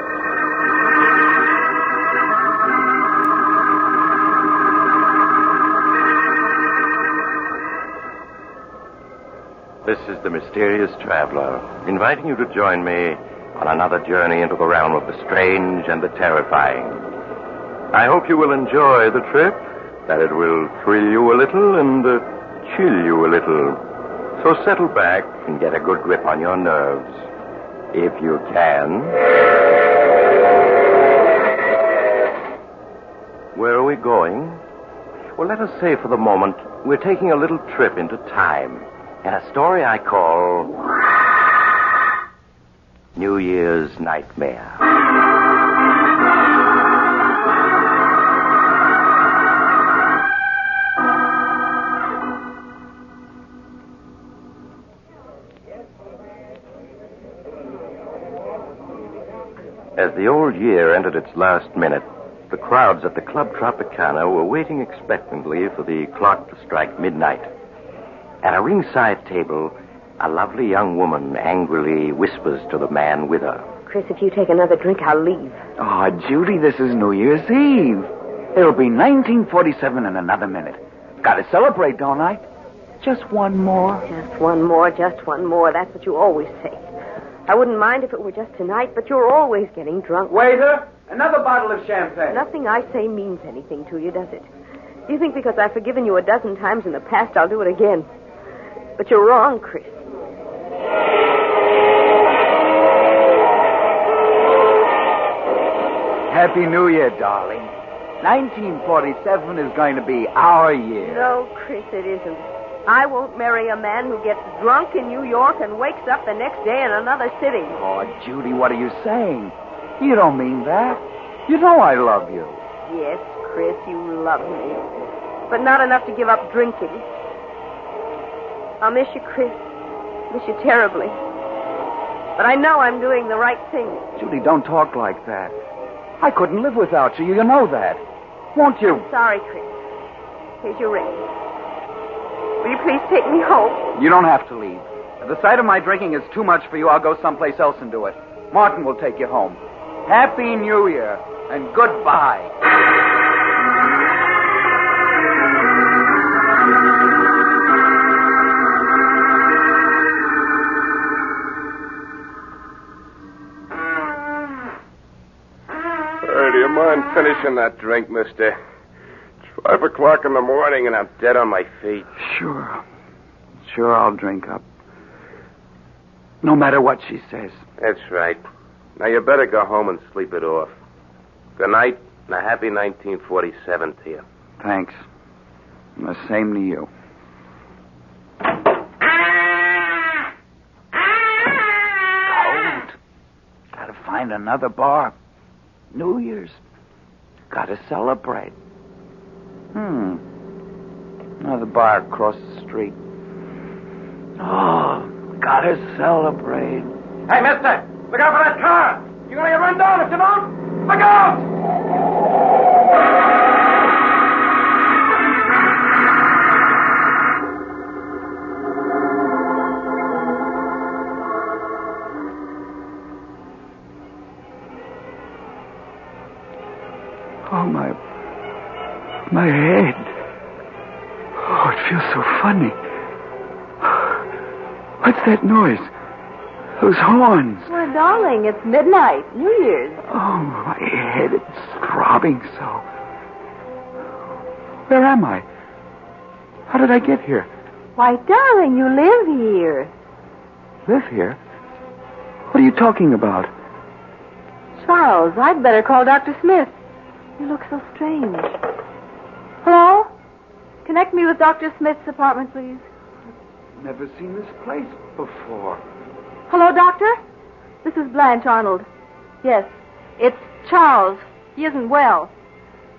[SPEAKER 2] This is The Mysterious Traveler, inviting you to join me on another journey into the realm of the strange and the terrifying. I hope you will enjoy the trip, that it will thrill you a little and chill you a little. So settle back and get a good grip on your nerves, if you can. Where are we going? Well, let us say for the moment we're taking a little trip into time and a story I call New Year's Nightmare. As the old year entered its last minute, the crowds at the Club Tropicana were waiting expectantly for the clock to strike midnight. At a ringside table, a lovely young woman angrily whispers to the man with her.
[SPEAKER 11] Chris, if you take another drink, I'll leave.
[SPEAKER 3] Oh, Judy, this is New Year's Eve. It'll be 1947 in another minute. Gotta celebrate, don't I? Just one more.
[SPEAKER 11] Just one more, just one more. That's what you always say. I wouldn't mind if it were just tonight, but you're always getting drunk.
[SPEAKER 3] Waiter, another bottle of champagne.
[SPEAKER 11] Nothing I say means anything to you, does it? You think because I've forgiven you a dozen times in the past, I'll do it again. But you're wrong, Chris.
[SPEAKER 3] Happy New Year, darling. 1947 is going to be our year.
[SPEAKER 11] No, Chris, it isn't. I won't marry a man who gets drunk in New York and wakes up the next day in another city.
[SPEAKER 3] Oh, Judy, what are you saying? You don't mean that. You know I love you.
[SPEAKER 11] Yes, Chris, you love me. But not enough to give up drinking. I'll miss you, Chris. Miss you terribly. But I know I'm doing the right thing.
[SPEAKER 3] Judy, don't talk like that. I couldn't live without you. You know that. Won't you?
[SPEAKER 11] I'm sorry, Chris. Here's your ring. Will you please take me home?
[SPEAKER 3] You don't have to leave. If the sight of my drinking is too much for you, I'll go someplace else and do it. Martin will take you home. Happy New Year and goodbye.
[SPEAKER 12] Do you mind finishing that drink, mister? It's 5 o'clock in the morning and I'm dead on my feet.
[SPEAKER 3] Sure, I'll drink up. No matter what she says.
[SPEAKER 12] That's right. Now you better go home and sleep it off. Good night and a happy 1947 to you.
[SPEAKER 3] Thanks. And the same to you. Cold. Gotta find another bar. New Year's. Gotta celebrate. Another bar across the street. Oh, gotta celebrate.
[SPEAKER 6] Hey, mister, look out for that car. You're going to get run down if you don't. Look out!
[SPEAKER 3] Oh, my head. Oh, it feels so funny. What's that noise? Those horns.
[SPEAKER 11] Well, darling, it's midnight, New Year's.
[SPEAKER 3] Oh, my head, it's throbbing so. Where am I? How did I get here?
[SPEAKER 11] Why, darling, you live here.
[SPEAKER 3] Live here? What are you talking about?
[SPEAKER 11] Charles, I'd better call Dr. Smith. You look so strange. Hello? Connect me with Dr. Smith's apartment, please.
[SPEAKER 3] Never seen this place before.
[SPEAKER 11] Hello, Doctor? This is Blanche Arnold. Yes, it's Charles. He isn't well.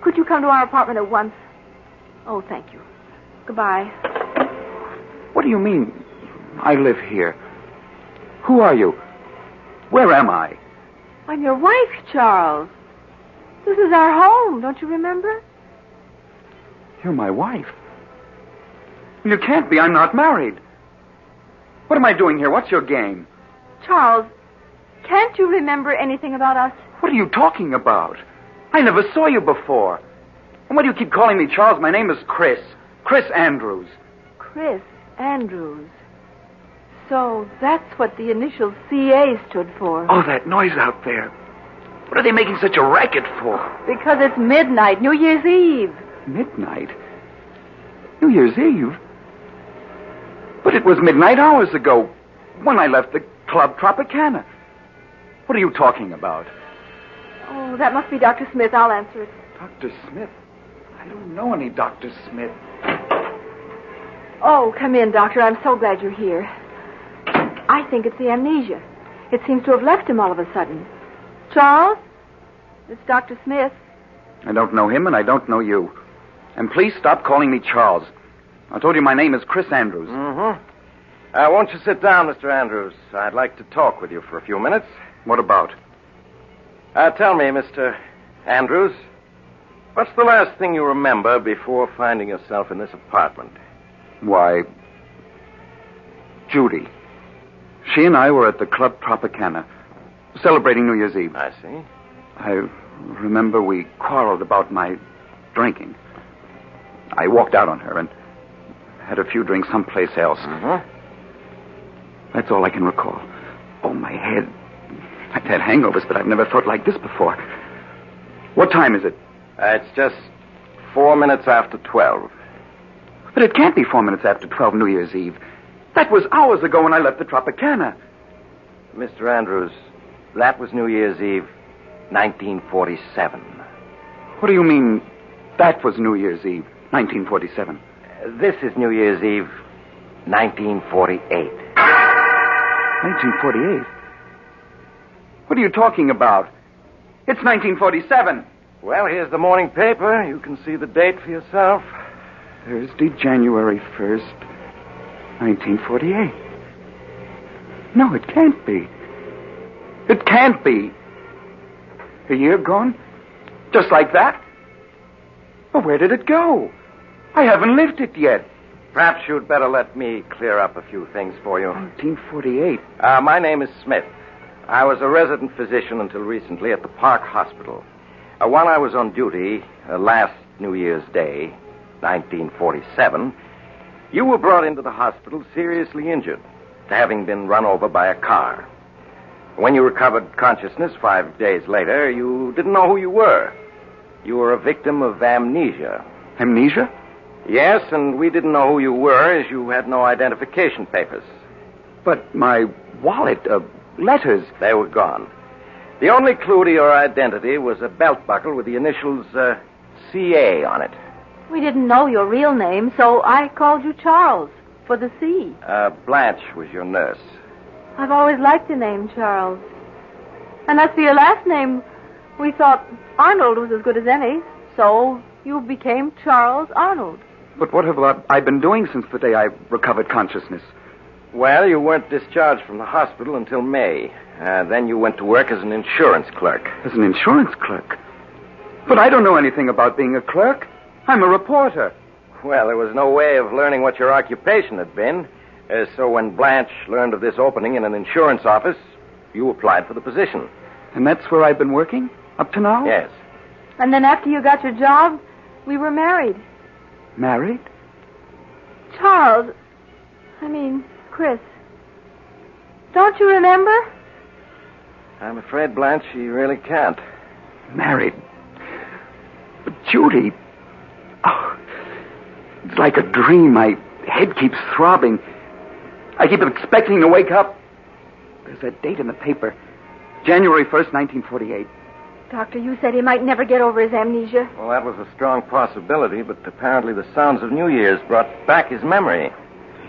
[SPEAKER 11] Could you come to our apartment at once? Oh, thank you. Goodbye.
[SPEAKER 3] What do you mean, I live here? Who are you? Where am I?
[SPEAKER 11] I'm your wife, Charles. This is our home, don't you remember?
[SPEAKER 3] You're my wife. You can't be. I'm not married. What am I doing here? What's your game?
[SPEAKER 11] Charles, can't you remember anything about us?
[SPEAKER 3] What are you talking about? I never saw you before. And why do you keep calling me Charles? My name is Chris. Chris Andrews.
[SPEAKER 11] Chris Andrews. So that's what the initial CA stood for.
[SPEAKER 3] Oh, that noise out there. What are they making such a racket for?
[SPEAKER 11] Because it's midnight, New Year's Eve.
[SPEAKER 3] Midnight? New Year's Eve? But it was midnight hours ago when I left the Club Tropicana. What are you talking about?
[SPEAKER 11] Oh, that must be Dr. Smith. I'll answer it.
[SPEAKER 3] Dr. Smith? I don't know any Dr. Smith.
[SPEAKER 11] Oh, come in, Doctor. I'm so glad you're here. I think it's the amnesia. It seems to have left him all of a sudden. Charles? It's Dr. Smith.
[SPEAKER 3] I don't know him and I don't know you. And please stop calling me Charles. I told you my name is Chris Andrews.
[SPEAKER 2] Mm-hmm. Won't you sit down, Mr. Andrews? I'd like to talk with you for a few minutes.
[SPEAKER 3] What about?
[SPEAKER 2] Tell me, Mr. Andrews, what's the last thing you remember before finding yourself in this apartment?
[SPEAKER 5] Why, Judy. She and I were at the Club Tropicana, celebrating New Year's Eve.
[SPEAKER 2] I see.
[SPEAKER 5] I remember we quarreled about my drinking. I walked out on her and had a few drinks someplace else.
[SPEAKER 2] Mm-hmm.
[SPEAKER 5] That's all I can recall. Oh, my head. I've had hangovers, but I've never felt like this before. What time is it?
[SPEAKER 2] It's just 4 minutes after 12.
[SPEAKER 5] But it can't be 4 minutes after 12 New Year's Eve. That was hours ago when I left the Tropicana.
[SPEAKER 2] Mr. Andrews, that was New Year's Eve, 1947.
[SPEAKER 5] What do you mean, that was New Year's Eve, 1947?
[SPEAKER 2] This is New Year's Eve, 1948.
[SPEAKER 5] 1948? What are you talking about? It's 1947.
[SPEAKER 2] Well, here's the morning paper. You can see the date for yourself.
[SPEAKER 5] Thursday, January 1st, 1948. No, it can't be. It can't be. A year gone? Just like that? Well, where did it go? I haven't lived it yet.
[SPEAKER 2] Perhaps you'd better let me clear up a few things for you.
[SPEAKER 5] 1948.
[SPEAKER 2] My name is Smith. I was a resident physician until recently at the Park Hospital. While I was on duty, last New Year's Day, 1947, you were brought into the hospital seriously injured, having been run over by a car. When you recovered consciousness 5 days later, you didn't know who you were. You were a victim of amnesia.
[SPEAKER 5] Amnesia?
[SPEAKER 2] Yes, and we didn't know who you were as you had no identification papers.
[SPEAKER 5] But my wallet, letters...
[SPEAKER 2] They were gone. The only clue to your identity was a belt buckle with the initials CA on it.
[SPEAKER 11] We didn't know your real name, so I called you Charles for the C.
[SPEAKER 2] Blanche was your nurse.
[SPEAKER 11] I've always liked the name Charles. And as for your last name, we thought Arnold was as good as any, so you became Charles Arnold.
[SPEAKER 5] But what have I been doing since the day I recovered consciousness?
[SPEAKER 2] Well, you weren't discharged from the hospital until May. Then you went to work as an insurance clerk.
[SPEAKER 5] As an insurance clerk? But I don't know anything about being a clerk. I'm a reporter.
[SPEAKER 2] Well, there was no way of learning what your occupation had been. So when Blanche learned of this opening in an insurance office, you applied for the position.
[SPEAKER 5] And that's where I've been working? Up to now?
[SPEAKER 2] Yes.
[SPEAKER 11] And then after you got your job, we were married.
[SPEAKER 5] Married?
[SPEAKER 11] Chris. Don't you remember?
[SPEAKER 2] I'm afraid, Blanche, you really can't.
[SPEAKER 5] Married? But Judy... Oh, it's like a dream. My head keeps throbbing. I keep expecting to wake up. There's a date in the paper. January 1st, 1948.
[SPEAKER 11] Doctor, you said he might never get over his amnesia.
[SPEAKER 2] Well, that was a strong possibility, but apparently the sounds of New Year's brought back his memory.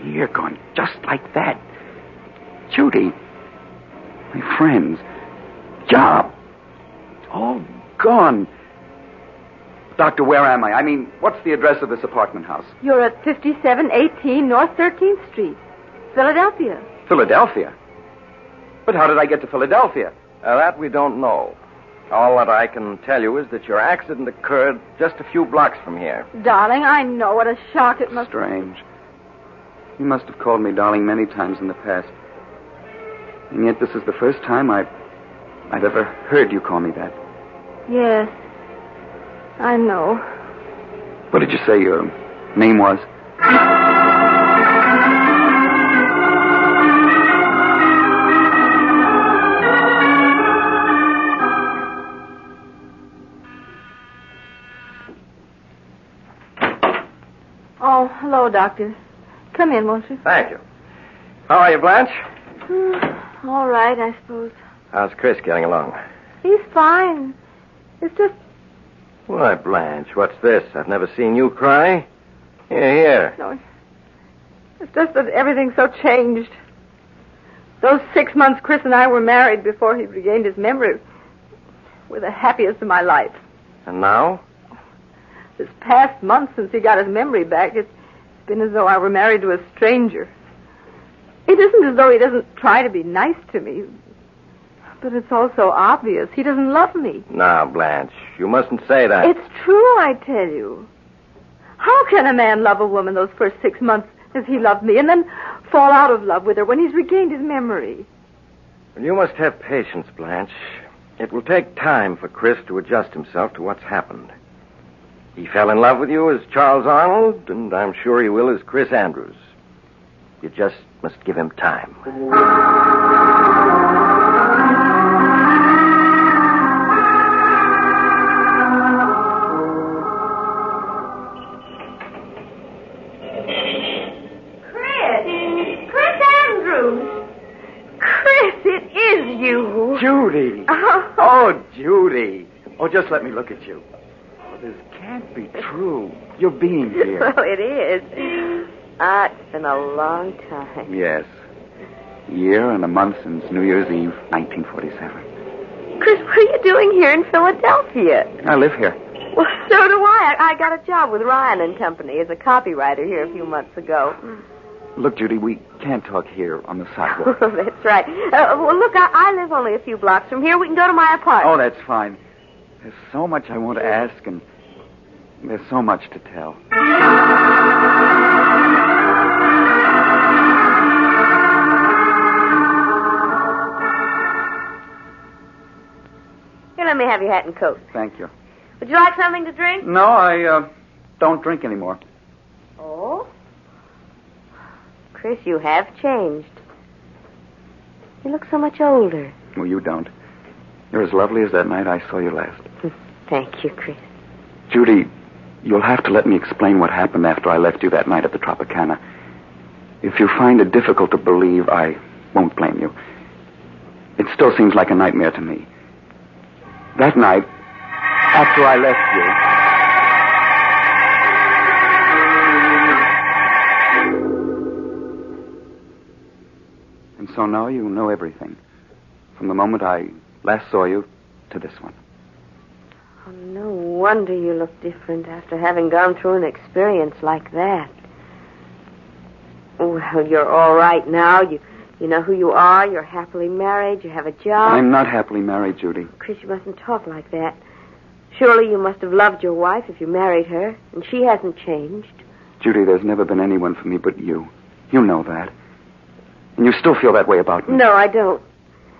[SPEAKER 5] You're going just like that. Judy, my friends, job, all gone. Doctor, where am I? What's the address of this apartment house?
[SPEAKER 11] You're at 5718 North 13th Street, Philadelphia.
[SPEAKER 5] Philadelphia? But how did I get to Philadelphia?
[SPEAKER 2] That we don't know. All that I can tell you is that your accident occurred just a few blocks from here.
[SPEAKER 11] Darling, I know what a shock it must...
[SPEAKER 5] Strange. You must have called me darling many times in the past. And yet this is the first time I've ever heard you call me that.
[SPEAKER 11] Yes, I know.
[SPEAKER 5] What did you say your name was?
[SPEAKER 11] Oh, hello, Doctor. Come in, won't you?
[SPEAKER 2] Thank you. How are you, Blanche?
[SPEAKER 11] All right, I suppose.
[SPEAKER 2] How's Chris getting along?
[SPEAKER 11] He's fine. It's just...
[SPEAKER 2] Why, Blanche, what's this? I've never seen you cry. Here.
[SPEAKER 11] No, it's just that everything's so changed. Those 6 months Chris and I were married before he regained his memory were the happiest of my life.
[SPEAKER 2] And now?
[SPEAKER 11] This past month since he got his memory back, it's been as though I were married to a stranger. It isn't as though he doesn't try to be nice to me. But it's all so obvious. He doesn't love me.
[SPEAKER 2] Now, Blanche, you mustn't say that.
[SPEAKER 11] It's true, I tell you. How can a man love a woman those first 6 months as he loved me and then fall out of love with her when he's regained his memory?
[SPEAKER 2] Well, you must have patience, Blanche. It will take time for Chris to adjust himself to what's happened. He fell in love with you as Charles Arnold, and I'm sure he will as Chris Andrews. You just must give him time.
[SPEAKER 5] Judy. Oh, Judy. Oh, just let me look at you. Oh, this can't be true. You're being here.
[SPEAKER 11] Well, it is. It's been a long time.
[SPEAKER 5] Yes. Year and a month since New Year's Eve, 1947.
[SPEAKER 11] Chris, what are you doing here in Philadelphia?
[SPEAKER 5] I live here.
[SPEAKER 11] Well, so do I. I got a job with Ryan and Company as a copywriter here a few months ago.
[SPEAKER 5] Look, Judy, we can't talk here on the sidewalk.
[SPEAKER 11] Oh, that's right. Well, look, I live only a few blocks from here. We can go to my apartment.
[SPEAKER 5] Oh, that's fine. There's so much I want to ask, and there's so much to tell.
[SPEAKER 11] Here, let me have your hat and coat.
[SPEAKER 5] Thank you.
[SPEAKER 11] Would you like something to drink?
[SPEAKER 5] No, I don't drink anymore.
[SPEAKER 11] Oh? Chris, you have changed. You look so much older.
[SPEAKER 5] Well, you don't. You're as lovely as that night I saw you last.
[SPEAKER 11] Thank you, Chris.
[SPEAKER 5] Judy, you'll have to let me explain what happened after I left you that night at the Tropicana. If you find it difficult to believe, I won't blame you. It still seems like a nightmare to me. That night, after I left you... And so now you know everything. From the moment I last saw you to this one.
[SPEAKER 11] Oh, no wonder you look different after having gone through an experience like that. Well, you're all right now. You know who you are. You're happily married. You have a job.
[SPEAKER 5] I'm not happily married, Judy.
[SPEAKER 11] Chris, you mustn't talk like that. Surely you must have loved your wife if you married her, and she hasn't changed.
[SPEAKER 5] Judy, there's never been anyone for me but you. You know that. And you still feel that way about me.
[SPEAKER 11] No, I don't.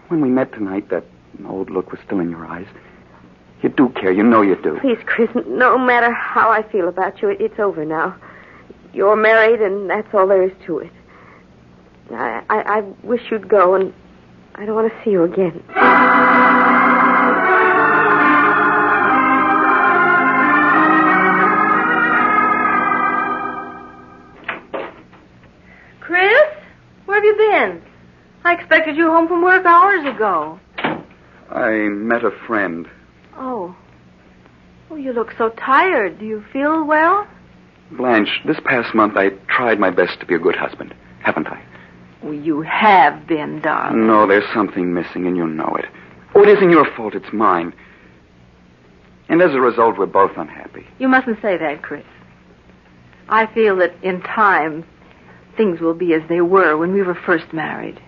[SPEAKER 5] When we met tonight, that old look was still in your eyes. You do care. You know you do.
[SPEAKER 11] Please, Chris, no matter how I feel about you, it's over now. You're married, and that's all there is to it. I wish you'd go, and I don't want to see you again.
[SPEAKER 13] Chris? Where have you been? I expected you home from work hours ago.
[SPEAKER 5] I met a friend.
[SPEAKER 13] Oh. Oh, you look so tired. Do you feel well?
[SPEAKER 5] Blanche, this past month I tried my best to be a good husband, haven't I?
[SPEAKER 13] Well, you have been, darling.
[SPEAKER 5] No, there's something missing, and you know it. Oh, it isn't your fault, it's mine. And as a result, we're both unhappy.
[SPEAKER 13] You mustn't say that, Chris. I feel that in time, things will be as they were when we were first married.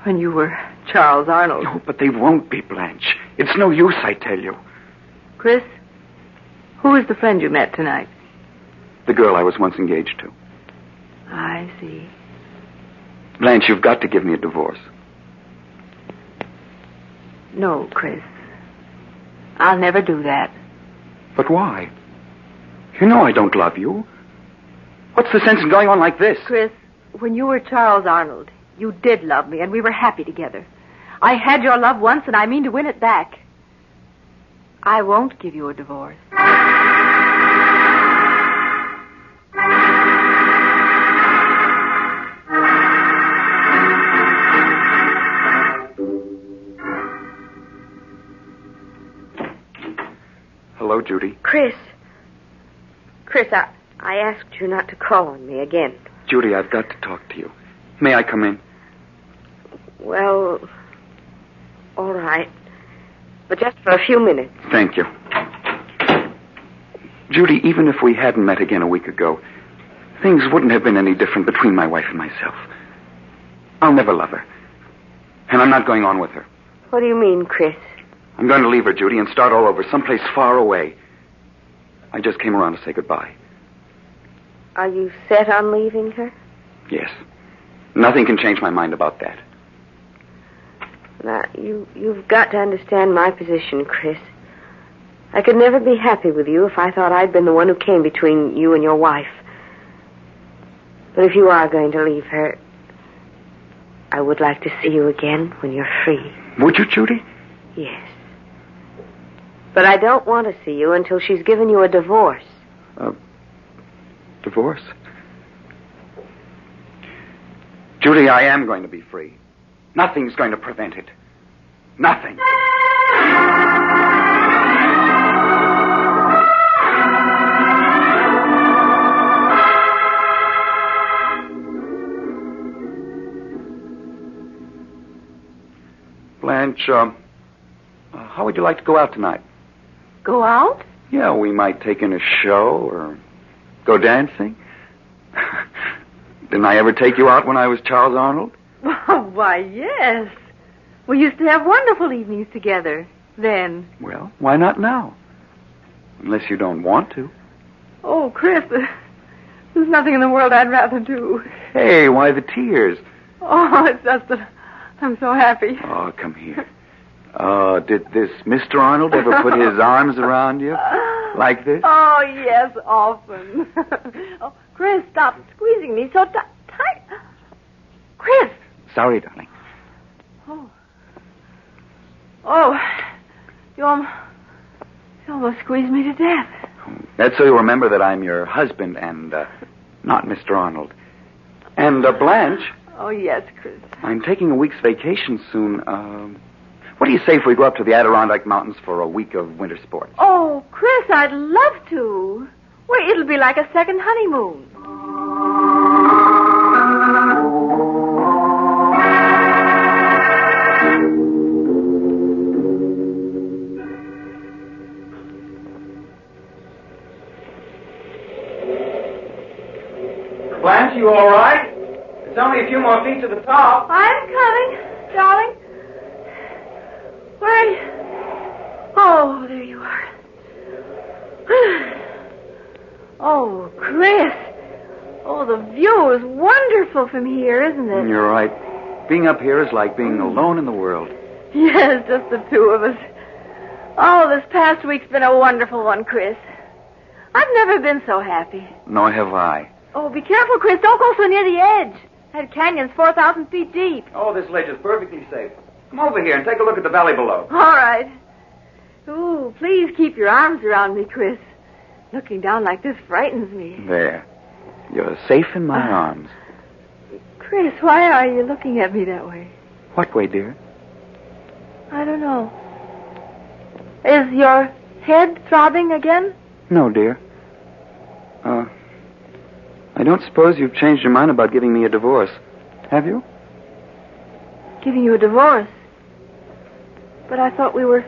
[SPEAKER 13] When you were Charles Arnold.
[SPEAKER 5] No, but they won't be, Blanche. It's no use, I tell you.
[SPEAKER 13] Chris, who is the friend you met tonight?
[SPEAKER 5] The girl I was once engaged to.
[SPEAKER 13] I see.
[SPEAKER 5] Blanche, you've got to give me a divorce.
[SPEAKER 13] No, Chris. I'll never do that.
[SPEAKER 5] But why? You know I don't love you. What's the sense in going on like this?
[SPEAKER 13] Chris, when you were Charles Arnold, you did love me, and we were happy together. I had your love once, and I mean to win it back. I won't give you a divorce.
[SPEAKER 5] Hello, Judy.
[SPEAKER 11] Chris, I asked you not to call on me again.
[SPEAKER 5] Judy, I've got to talk to you. May I come in?
[SPEAKER 11] Well, all right. But just for a few minutes.
[SPEAKER 5] Thank you. Judy, even if we hadn't met again a week ago, things wouldn't have been any different between my wife and myself. I'll never love her. And I'm not going on with her.
[SPEAKER 11] What do you mean, Chris?
[SPEAKER 14] I'm going to leave her, Judy, and start all over, someplace far away. I just came around to say goodbye.
[SPEAKER 11] Are you set on leaving her?
[SPEAKER 14] Yes. Nothing can change my mind about that.
[SPEAKER 11] Now, you've got to understand my position, Chris. I could never be happy with you if I thought I'd been the one who came between you and your wife. But if you are going to leave her, I would like to see you again when you're free.
[SPEAKER 14] Would you, Judy?
[SPEAKER 11] Yes. But I don't want to see you until she's given you a divorce.
[SPEAKER 14] Divorce? Judy, I am going to be free. Nothing's going to prevent it. Nothing. Blanche, how would you like to go out tonight?
[SPEAKER 13] Go out?
[SPEAKER 14] Yeah, we might take in a show or go dancing. Didn't I ever take you out when I was Charles Arnold?
[SPEAKER 13] Why, yes. We used to have wonderful evenings together then.
[SPEAKER 14] Well, why not now? Unless you don't want to.
[SPEAKER 13] Oh, Chris, there's nothing in the world I'd rather do.
[SPEAKER 14] Hey, why the tears?
[SPEAKER 13] Oh, it's just that I'm so happy.
[SPEAKER 14] Oh, come here. Did this Mr. Arnold ever put his arms around you? Like this?
[SPEAKER 13] Oh, yes, often. Oh, Chris, stop squeezing me so tight. Chris!
[SPEAKER 14] Sorry, darling.
[SPEAKER 13] Oh, you almost squeezed me to death.
[SPEAKER 14] That's so you remember that I'm your husband and not Mr. Arnold. And Blanche.
[SPEAKER 13] Oh, yes, Chris.
[SPEAKER 14] I'm taking a week's vacation soon. What do you say if we go up to the Adirondack Mountains for a week of winter sports?
[SPEAKER 13] Oh, Chris, I'd love to. Well, it'll be like a second honeymoon.
[SPEAKER 6] Blanche, you all right? It's only a few more feet to the top.
[SPEAKER 13] I'm coming, darling. Where are you? Oh, there you are. Oh, Chris. Oh, the view is wonderful from here, isn't it?
[SPEAKER 14] You're right. Being up here is like being alone in the world.
[SPEAKER 13] Yes, just the two of us. Oh, this past week's been a wonderful one, Chris. I've never been so happy.
[SPEAKER 14] Nor have I.
[SPEAKER 13] Oh, be careful, Chris. Don't go so near the edge. That canyon's 4,000 feet deep.
[SPEAKER 14] Oh, this ledge is perfectly safe. Come over here and take a look at the valley below.
[SPEAKER 13] All right. Ooh, please keep your arms around me, Chris. Looking down like this frightens me.
[SPEAKER 14] There. You're safe in my arms.
[SPEAKER 13] Chris, why are you looking at me that way?
[SPEAKER 14] What way, dear?
[SPEAKER 13] I don't know. Is your head throbbing again?
[SPEAKER 14] No, dear. I don't suppose you've changed your mind about giving me a divorce, have you?
[SPEAKER 13] Giving you a divorce? But I thought we were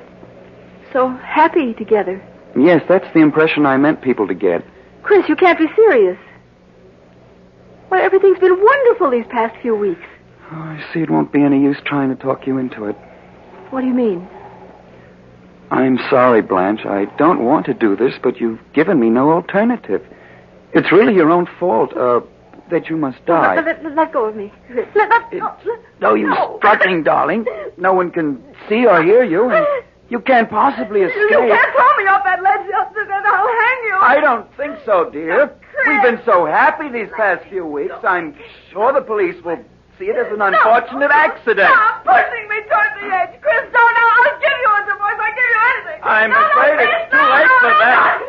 [SPEAKER 13] so happy together.
[SPEAKER 14] Yes, that's the impression I meant people to get.
[SPEAKER 13] Chris, you can't be serious. Well, everything's been wonderful these past few weeks.
[SPEAKER 14] Oh, I see it won't be any use trying to talk you into it.
[SPEAKER 13] What do you mean?
[SPEAKER 14] I'm sorry, Blanche. I don't want to do this, but you've given me no alternative. It's really your own fault, that you must die.
[SPEAKER 13] Let go of me, Chris.
[SPEAKER 14] No, you struggling, darling. No one can see or hear you, and you can't possibly escape.
[SPEAKER 13] You can't throw me off that ledge, then I'll hang you.
[SPEAKER 14] I don't think so, dear. We've been so happy these past few weeks. I'm sure the police will see it as an unfortunate accident.
[SPEAKER 13] Stop pushing me toward the edge. Chris, don't. I'll give you a divorce. I'll give you anything.
[SPEAKER 14] I'm afraid it's too late for that.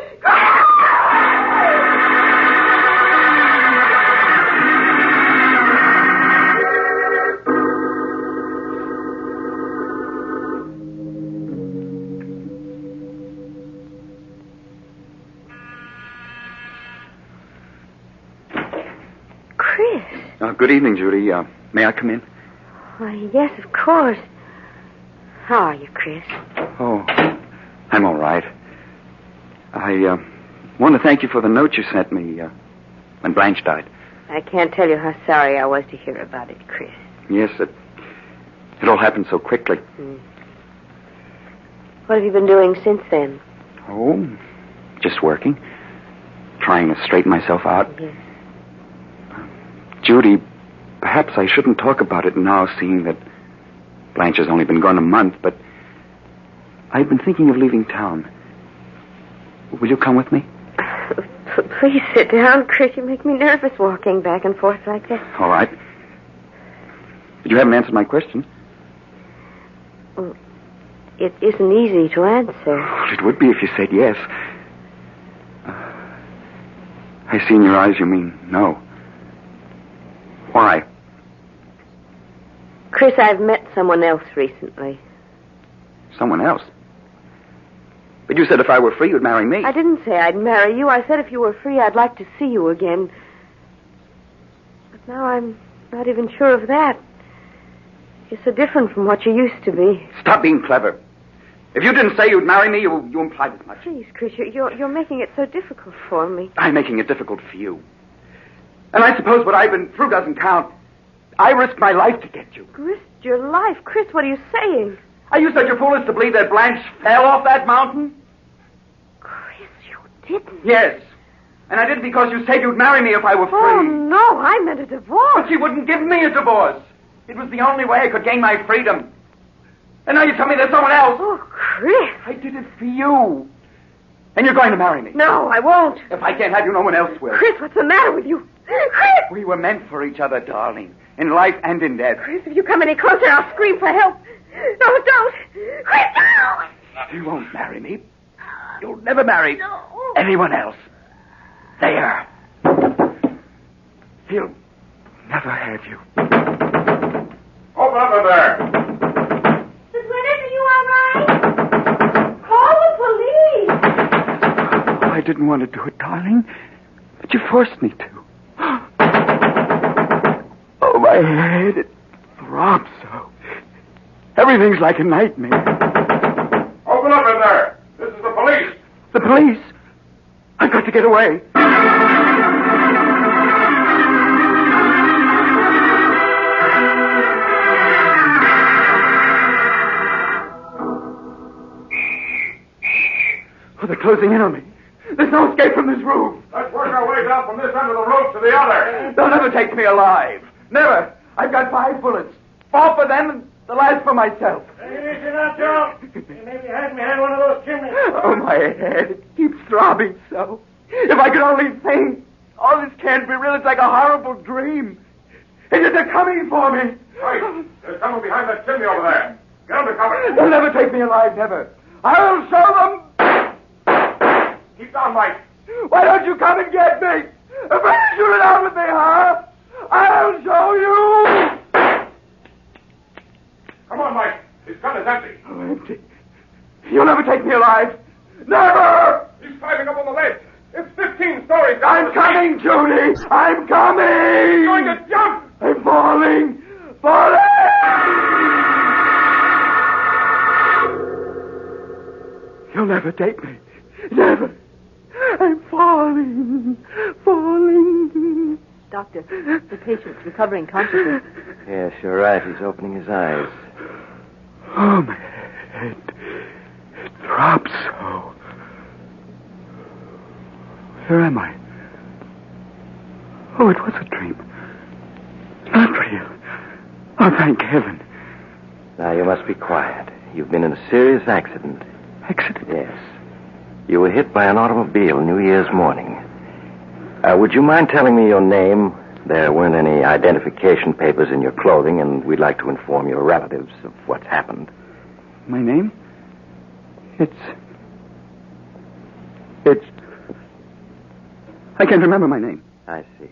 [SPEAKER 14] Good evening, Judy. May I come in?
[SPEAKER 11] Why, yes, of course. How are you, Chris?
[SPEAKER 14] Oh, I'm all right. I want to thank you for the note you sent me when Blanche died.
[SPEAKER 11] I can't tell you how sorry I was to hear about it, Chris.
[SPEAKER 14] Yes, it all happened so quickly.
[SPEAKER 11] What have you been doing since then?
[SPEAKER 14] Oh, just working. Trying to straighten myself out.
[SPEAKER 11] Yes.
[SPEAKER 14] Judy, perhaps I shouldn't talk about it now, seeing that Blanche has only been gone a month, but I've been thinking of leaving town. Will you come with me?
[SPEAKER 11] Please sit down, Chris. You make me nervous walking back and forth like that.
[SPEAKER 14] All right. But you haven't answered my question.
[SPEAKER 11] Well, it isn't easy to answer.
[SPEAKER 14] Well, it would be if you said yes. I see in your eyes you mean no. Why?
[SPEAKER 11] Chris, I've met someone else recently.
[SPEAKER 14] Someone else? But you said if I were free, you'd marry me.
[SPEAKER 11] I didn't say I'd marry you. I said if you were free, I'd like to see you again. But now I'm not even sure of that. You're so different from what you used to be.
[SPEAKER 14] Stop being clever. If you didn't say you'd marry me, you implied as much.
[SPEAKER 11] Please, Chris, you're making it so difficult for me.
[SPEAKER 14] I'm making it difficult for you. And I suppose what I've been through doesn't count. I risked my life to get you.
[SPEAKER 11] Risked your life? Chris, what are you saying?
[SPEAKER 14] Are you such a fool as to believe that Blanche fell off that mountain?
[SPEAKER 11] Chris, you didn't.
[SPEAKER 14] Yes. And I did it because you said you'd marry me if I were free.
[SPEAKER 11] Oh, no, I meant a divorce.
[SPEAKER 14] But she wouldn't give me a divorce. It was the only way I could gain my freedom. And now you tell me there's someone else.
[SPEAKER 11] Oh, Chris.
[SPEAKER 14] I did it for you. And you're going to marry me.
[SPEAKER 11] No, I won't.
[SPEAKER 14] If I can't have you, no one else will.
[SPEAKER 11] Chris, what's the matter with you? Chris!
[SPEAKER 14] We were meant for each other, darling. In life and in death.
[SPEAKER 11] Chris, if you come any closer, I'll scream for help. No, don't. Chris, no!
[SPEAKER 14] You won't marry me. You'll never marry anyone else. There. He'll never have you.
[SPEAKER 12] Open up in there.
[SPEAKER 9] Is whatever you all right? Call the police.
[SPEAKER 14] I didn't want to do it, darling. But you forced me to. Oh, my head. It throbs so. Everything's like a nightmare.
[SPEAKER 12] Open up in there. This is the police.
[SPEAKER 14] The police? I've got to get away. Oh, they're closing in on me. There's no escape from this roof.
[SPEAKER 12] Let's work our way down from this end of the roof to the other.
[SPEAKER 14] They'll never take me alive. Never. I've got 5 bullets. 4 for them and the last for myself.
[SPEAKER 6] Hey, listen up, Joe. You maybe had me hand one of those chimneys.
[SPEAKER 14] Oh, my head. It keeps throbbing so. If I could only think. All this can't be real. It's like a horrible dream. And yet they're coming for me.
[SPEAKER 12] Right. There's someone behind that chimney over there. Get under cover.
[SPEAKER 14] They'll never take me alive, never. I'll show them.
[SPEAKER 12] Keep down, Mike.
[SPEAKER 14] Why don't you come and get me? If I shoot it out with me, huh? I'll show you.
[SPEAKER 12] Come on, Mike. His gun is empty.
[SPEAKER 14] Oh, empty. You'll never take me alive. Never!
[SPEAKER 12] He's climbing up on the ledge. It's 15 stories down.
[SPEAKER 14] I'm coming, Judy. I'm coming.
[SPEAKER 12] He's going to jump.
[SPEAKER 14] I'm falling. Falling! You'll never take me. Never. I'm falling. Falling.
[SPEAKER 13] Doctor, the patient's recovering consciousness.
[SPEAKER 2] Yes, you're right. He's opening his eyes.
[SPEAKER 14] Oh, my head. It throbs so. Where am I? Oh, it was a dream. Not real. Oh, thank heaven.
[SPEAKER 2] Now, you must be quiet. You've been in a serious accident.
[SPEAKER 14] Accident?
[SPEAKER 2] Yes. You were hit by an automobile New Year's morning. Would you mind telling me your name? There weren't any identification papers in your clothing, and we'd like to inform your relatives of what's happened.
[SPEAKER 14] My name? It's... I can't remember my name.
[SPEAKER 2] I see.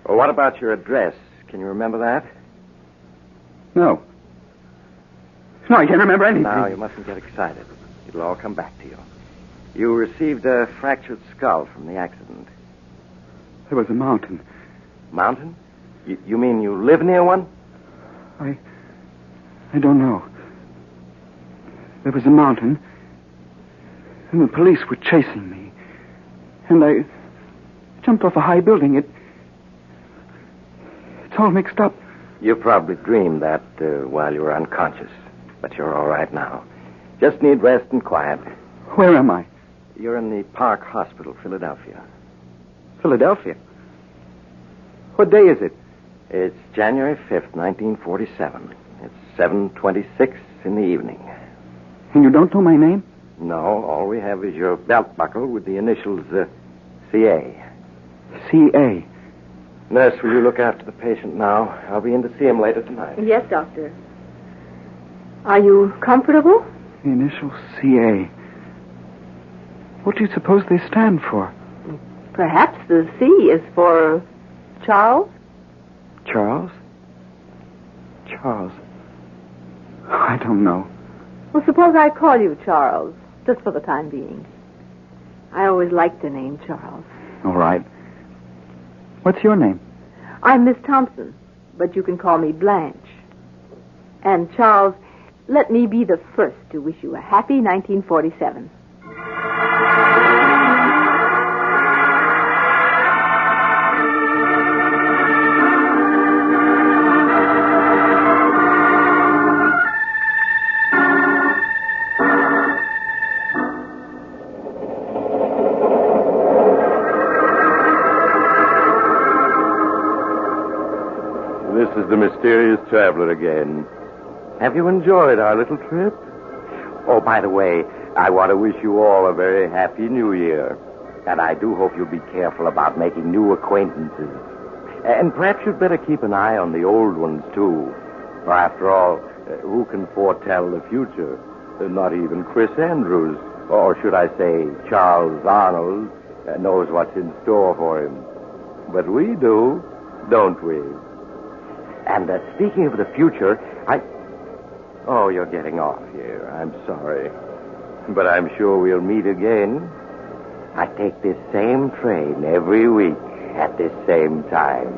[SPEAKER 2] Well, what about your address? Can you remember that?
[SPEAKER 14] No. No, I can't remember anything.
[SPEAKER 2] Now, you mustn't get excited. It'll all come back to you. You received a fractured skull from the accident.
[SPEAKER 14] There was a mountain.
[SPEAKER 2] Mountain? You mean you live near one?
[SPEAKER 14] I don't know. There was a mountain, and the police were chasing me. And I jumped off a high building. It's all mixed up.
[SPEAKER 2] You probably dreamed that while you were unconscious, but you're all right now. Just need rest and quiet.
[SPEAKER 14] Where am I?
[SPEAKER 2] You're in the Park Hospital, Philadelphia.
[SPEAKER 14] Philadelphia? What day is it?
[SPEAKER 2] It's January 5th, 1947. It's 7:26 in the evening.
[SPEAKER 14] And you don't know my name?
[SPEAKER 2] No, all we have is your belt buckle with the initials CA.
[SPEAKER 14] CA.
[SPEAKER 2] Nurse, will you look after the patient now? I'll be in to see him later tonight.
[SPEAKER 13] Yes, Doctor. Are you comfortable?
[SPEAKER 14] The initials CA. What do you suppose they stand for?
[SPEAKER 13] Perhaps the C is for Charles?
[SPEAKER 14] Charles? Charles. I don't know.
[SPEAKER 13] Well, suppose I call you Charles, just for the time being. I always liked the name Charles.
[SPEAKER 14] All right. What's your name?
[SPEAKER 13] I'm Miss Thompson, but you can call me Blanche. And Charles, let me be the first to wish you a happy 1947.
[SPEAKER 12] This is the mysterious traveler again. Have you enjoyed our little trip?
[SPEAKER 2] Oh, by the way, I want to wish you all a very happy New Year. And I do hope you'll be careful about making new acquaintances. And perhaps you'd better keep an eye on the old ones, too. For after all, who can foretell the future? Not even Chris Andrews, or should I say Charles Arnold, knows what's in store for him. But we do, don't we? And speaking of the future, Oh, you're getting off here. I'm sorry. But I'm sure we'll meet again. I take this same train every week at this same time.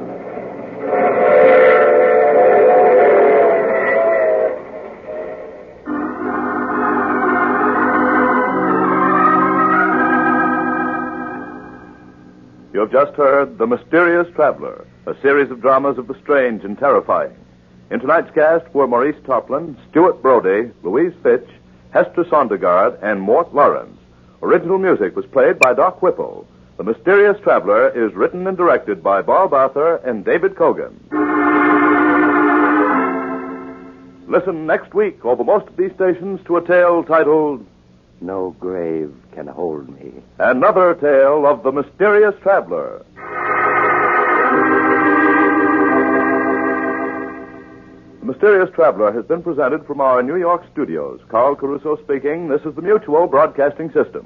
[SPEAKER 1] You have just heard The Mysterious Traveler, a series of dramas of the strange and terrifying. In tonight's cast were Maurice Toplin, Stuart Brody, Louise Fitch, Hester Sondergaard, and Mort Lawrence. Original music was played by Doc Whipple. The Mysterious Traveler is written and directed by Bob Arthur and David Kogan. Listen next week over most of these stations to a tale titled
[SPEAKER 2] No Grave Can Hold Me.
[SPEAKER 1] Another Tale of the Mysterious Traveler. The Mysterious Traveler has been presented from our New York studios. Carl Caruso speaking. This is the Mutual Broadcasting System.